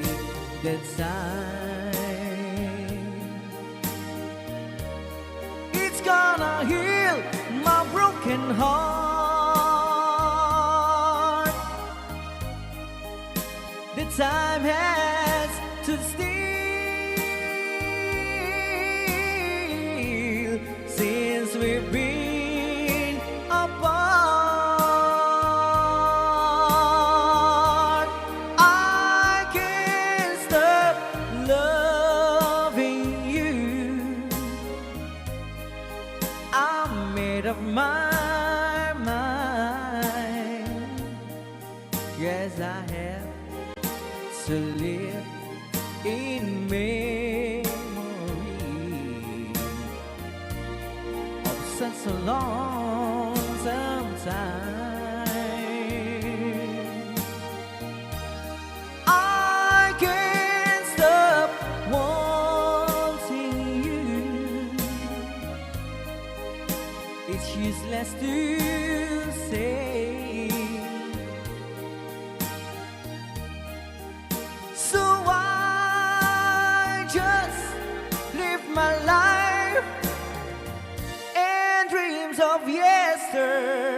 broken heart. The time has stood still since we've been apart. I can't stop loving you. I'm made up my mind. Yes, I have to live in memory of such a lonesome time. I can't stop wanting you. It's useless to say. So I just live my life and dreams of yesterday.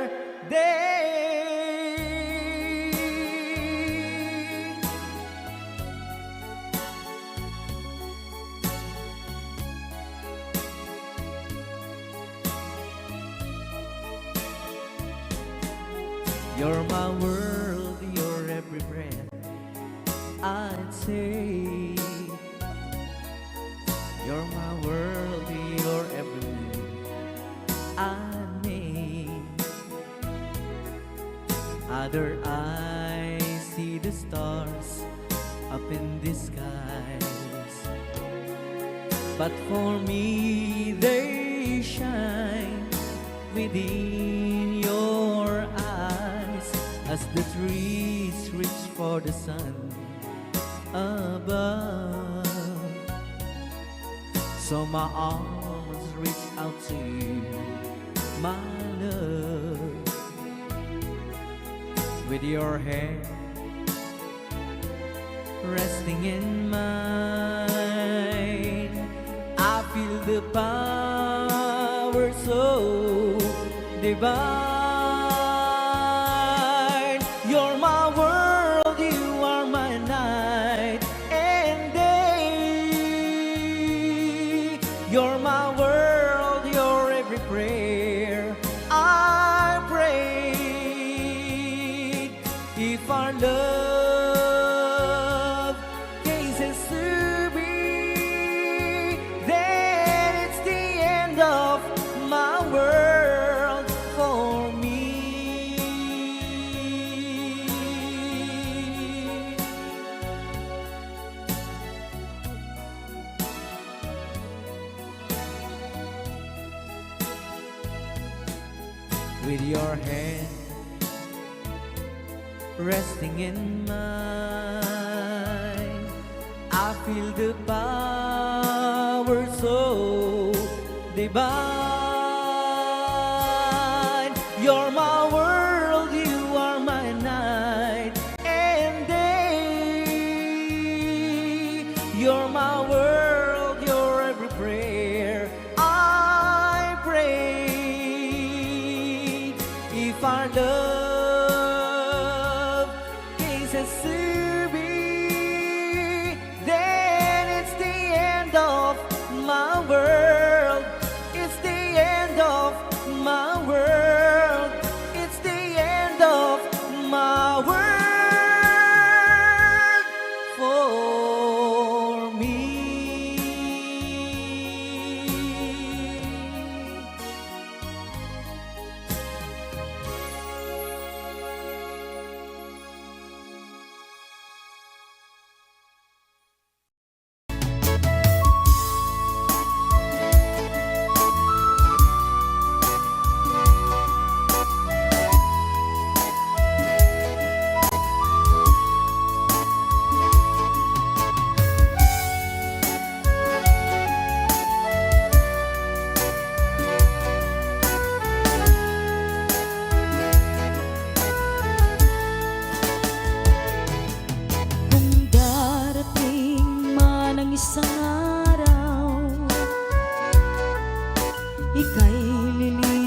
You're my world, your every breath I'd say. You're my world, your every move I make. Other eyes see the stars up in the skies, but for me they shine within your eyes as the trees reach for the sun above. So my arms reach out to you, my love. With your hand resting in mine, I feel the power so divine. You're my world, you are my night and day. You're my world, your every prayer I prayed. If our love cases to be, then it's the end of my world for me. With your hand resting in mine, I feel the power so divine. You're my world, you are my night and day. You're my world, your every prayer I prayed. If our love cases to be, then it's the end of my world. It's the end of my world. It's the end of my world for me.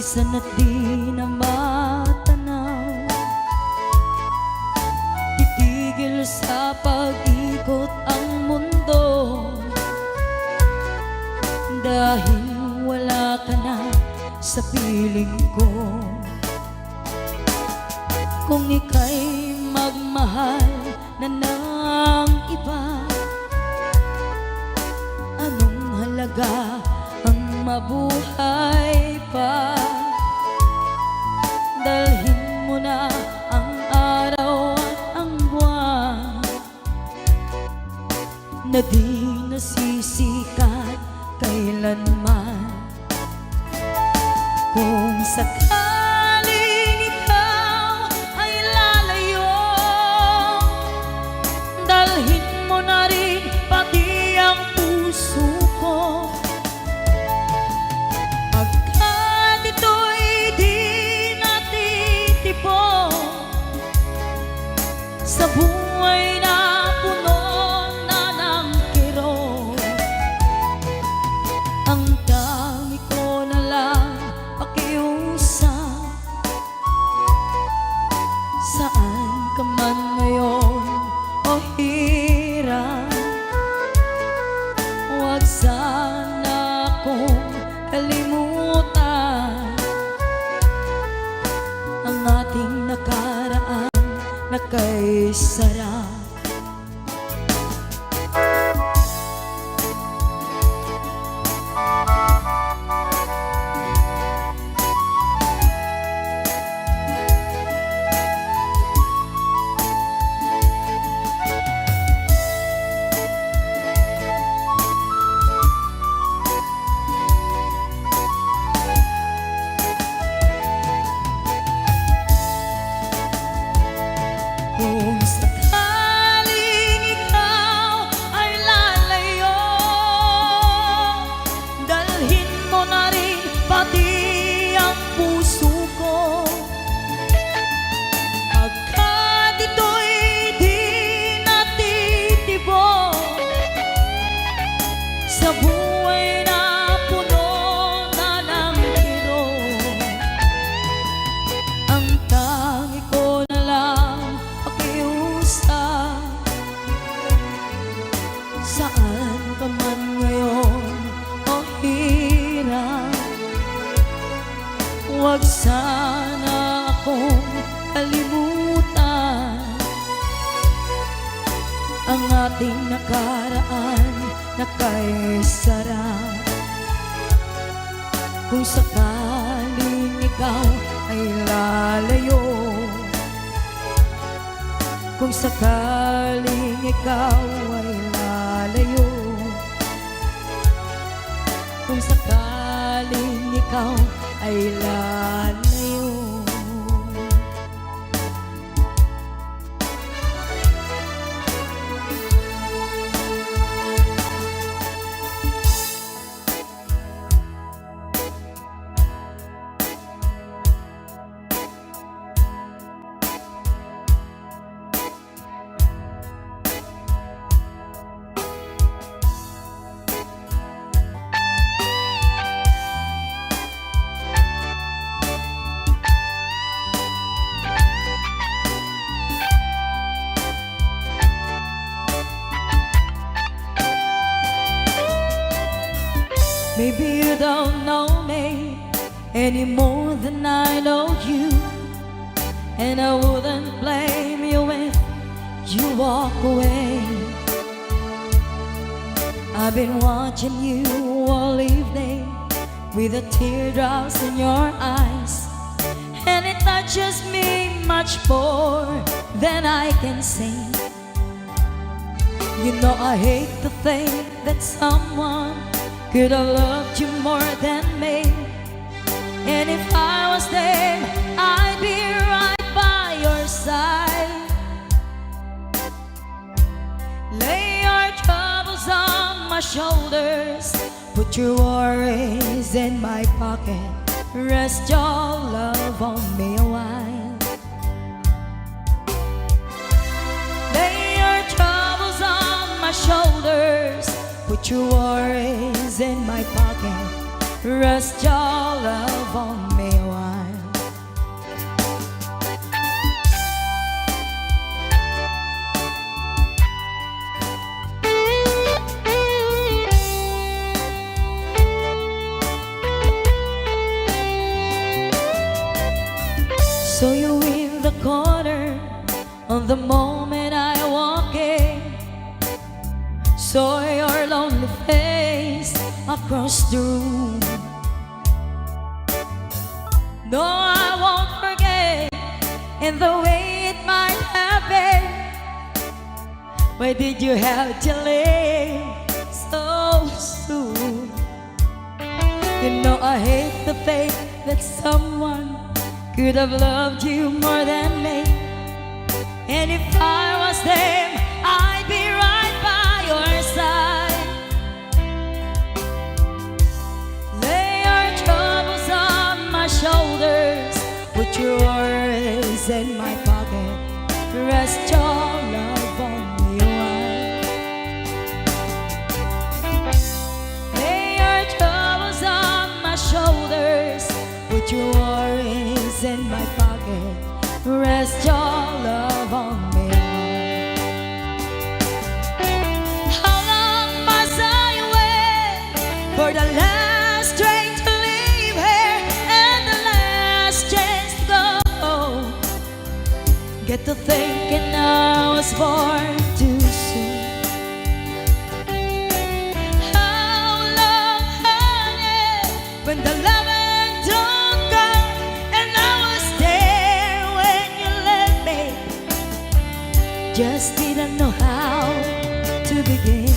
minsan at di na matanaw. Titigil sa pag-ikot ang mundo dahil wala ka na sa piling ko. Kung ika'y magmahal na ng iba, anong halaga ang mabuhay pa? Dalhin mo na ang araw at ang buwan na di nasisikat kailanman. Kung sakaling ikaw ay lalayo, dalhin mo na rin pati ang puso ko. Pagkat ito'y di natitipon sa buhay na puno na ng kirot, ang dami ko na lang pakiusap. Saan ka man ngayon o hirap, huwag sana akong kalimutan ang ating nakaraan na kay sarap. Kung sakaling ikaw ay lalayo, dalhin mo na rin pati ang puso ko. Pagkat ito'y di natitibok sa buhay na puno na ng kirot, ang tangi ko na lang pakiusap. Saan ka man ngayon o hirap, huwag sana akong kalimutan ang ating nakaraan na kay sarap. Kung sakaling ikaw ay lalayo, kung sakaling ikaw ay lalayo, kung sakaling ikaw ay lalayo. Maybe you don't know me any more than I know you, and I wouldn't blame you if you walk away. I've been watching you all evening with the teardrops in your eyes, and it touches me much more than I can say. You know I hate to think that someone could have loved you more than me, and if I was there, I'd be right by your side. Lay your troubles on my shoulders, put your worries in my pocket, rest your love on me a while. Lay your troubles on my shoulders, put your worries in my pocket, rest your love on me Saw you in the corner on the moment I walk in. Saw your lonely face across the room. No, I won't forget in the way it might have been. Why did you have to leave so soon? You know I hate the faith that someone could have loved you more than me. And if I was them, I'd be right by your side. Lay your troubles on my shoulders, put your worries in my pocket, rest your love on me wide. Lay your troubles on my shoulders, put your worries in my pocket, rest your love on me. How long must I wait for the last train to leave here and the last chance to go? Get to thinking I was born too soon. How long, honey, when the loving don't come and I was there when you left me, just didn't know how to begin.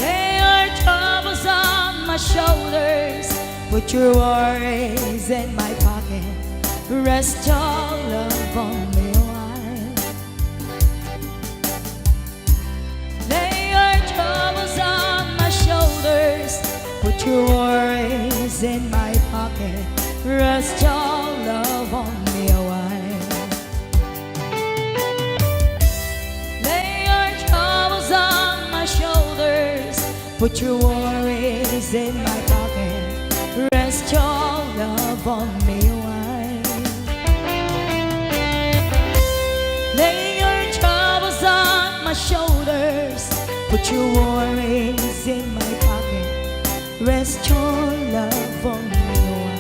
Lay your troubles on my shoulders, put your worries in my pocket, rest your love on me wide. Lay your troubles on my shoulders, put your worries in my pocket, rest your love on me wide. Lay your troubles on my shoulders, put your worries in my pocket, rest your love on me wide. Lay your troubles on my shoulders, put your worries in my pocket, rest your love on me wide.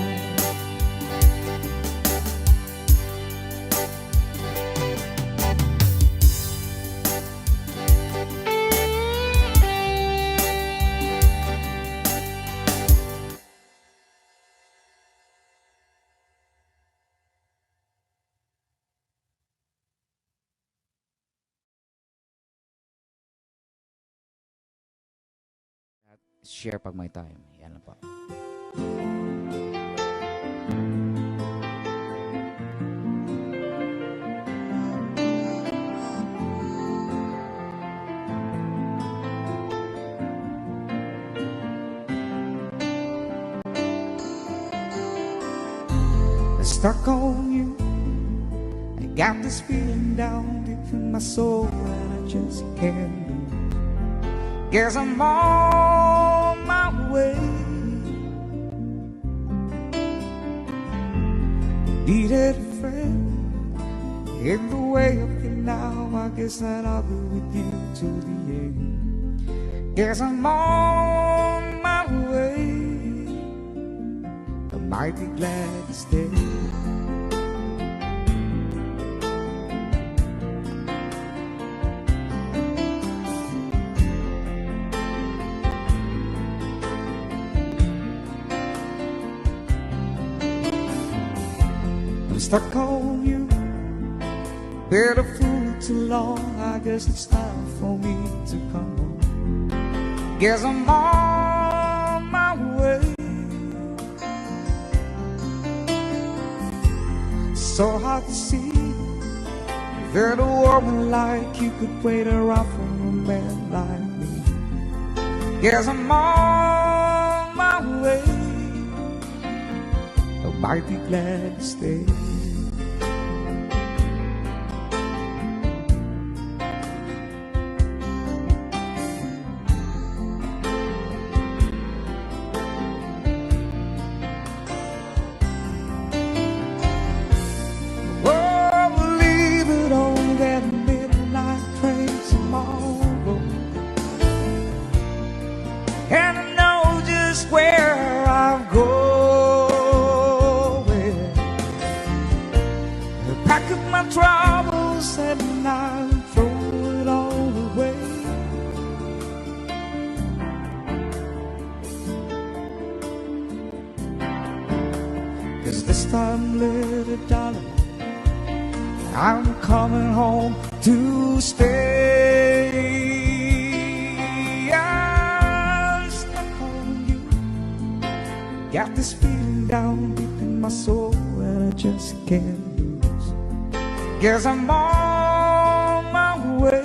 Share pag may time. Yan lang po. Stuck on you, I got this feeling down deep in my soul that I just can't lose. Guess I'm on my way. Needed a friend in the way of you now. I guess that I'll be with you to the end. Guess I'm on my way. I might be glad to stay. I'm stuck on you, been a fool too long. I guess it's time for me to come home. Guess I'm on my way. So hard to see that a woman like you could wait around for a man like me. Guess I'm on my way. I might be glad to stay. And I know just where I'm going. this time, little darling, I'm coming home to stay. I'm stuck on you. Got this feeling down deep in my soul that I just can't lose. Guess I'm on my way.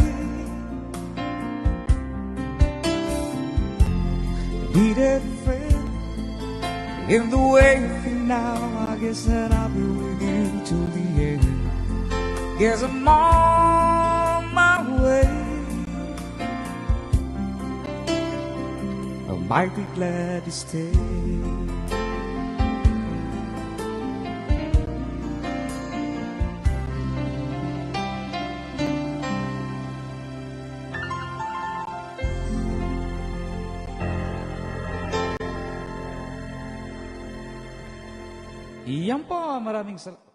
Needed a friend in the way you feel now. I guess that I'll be with you till the end. Guess I'm on my way. I might be glad to stay. Iyan po, maraming salamat.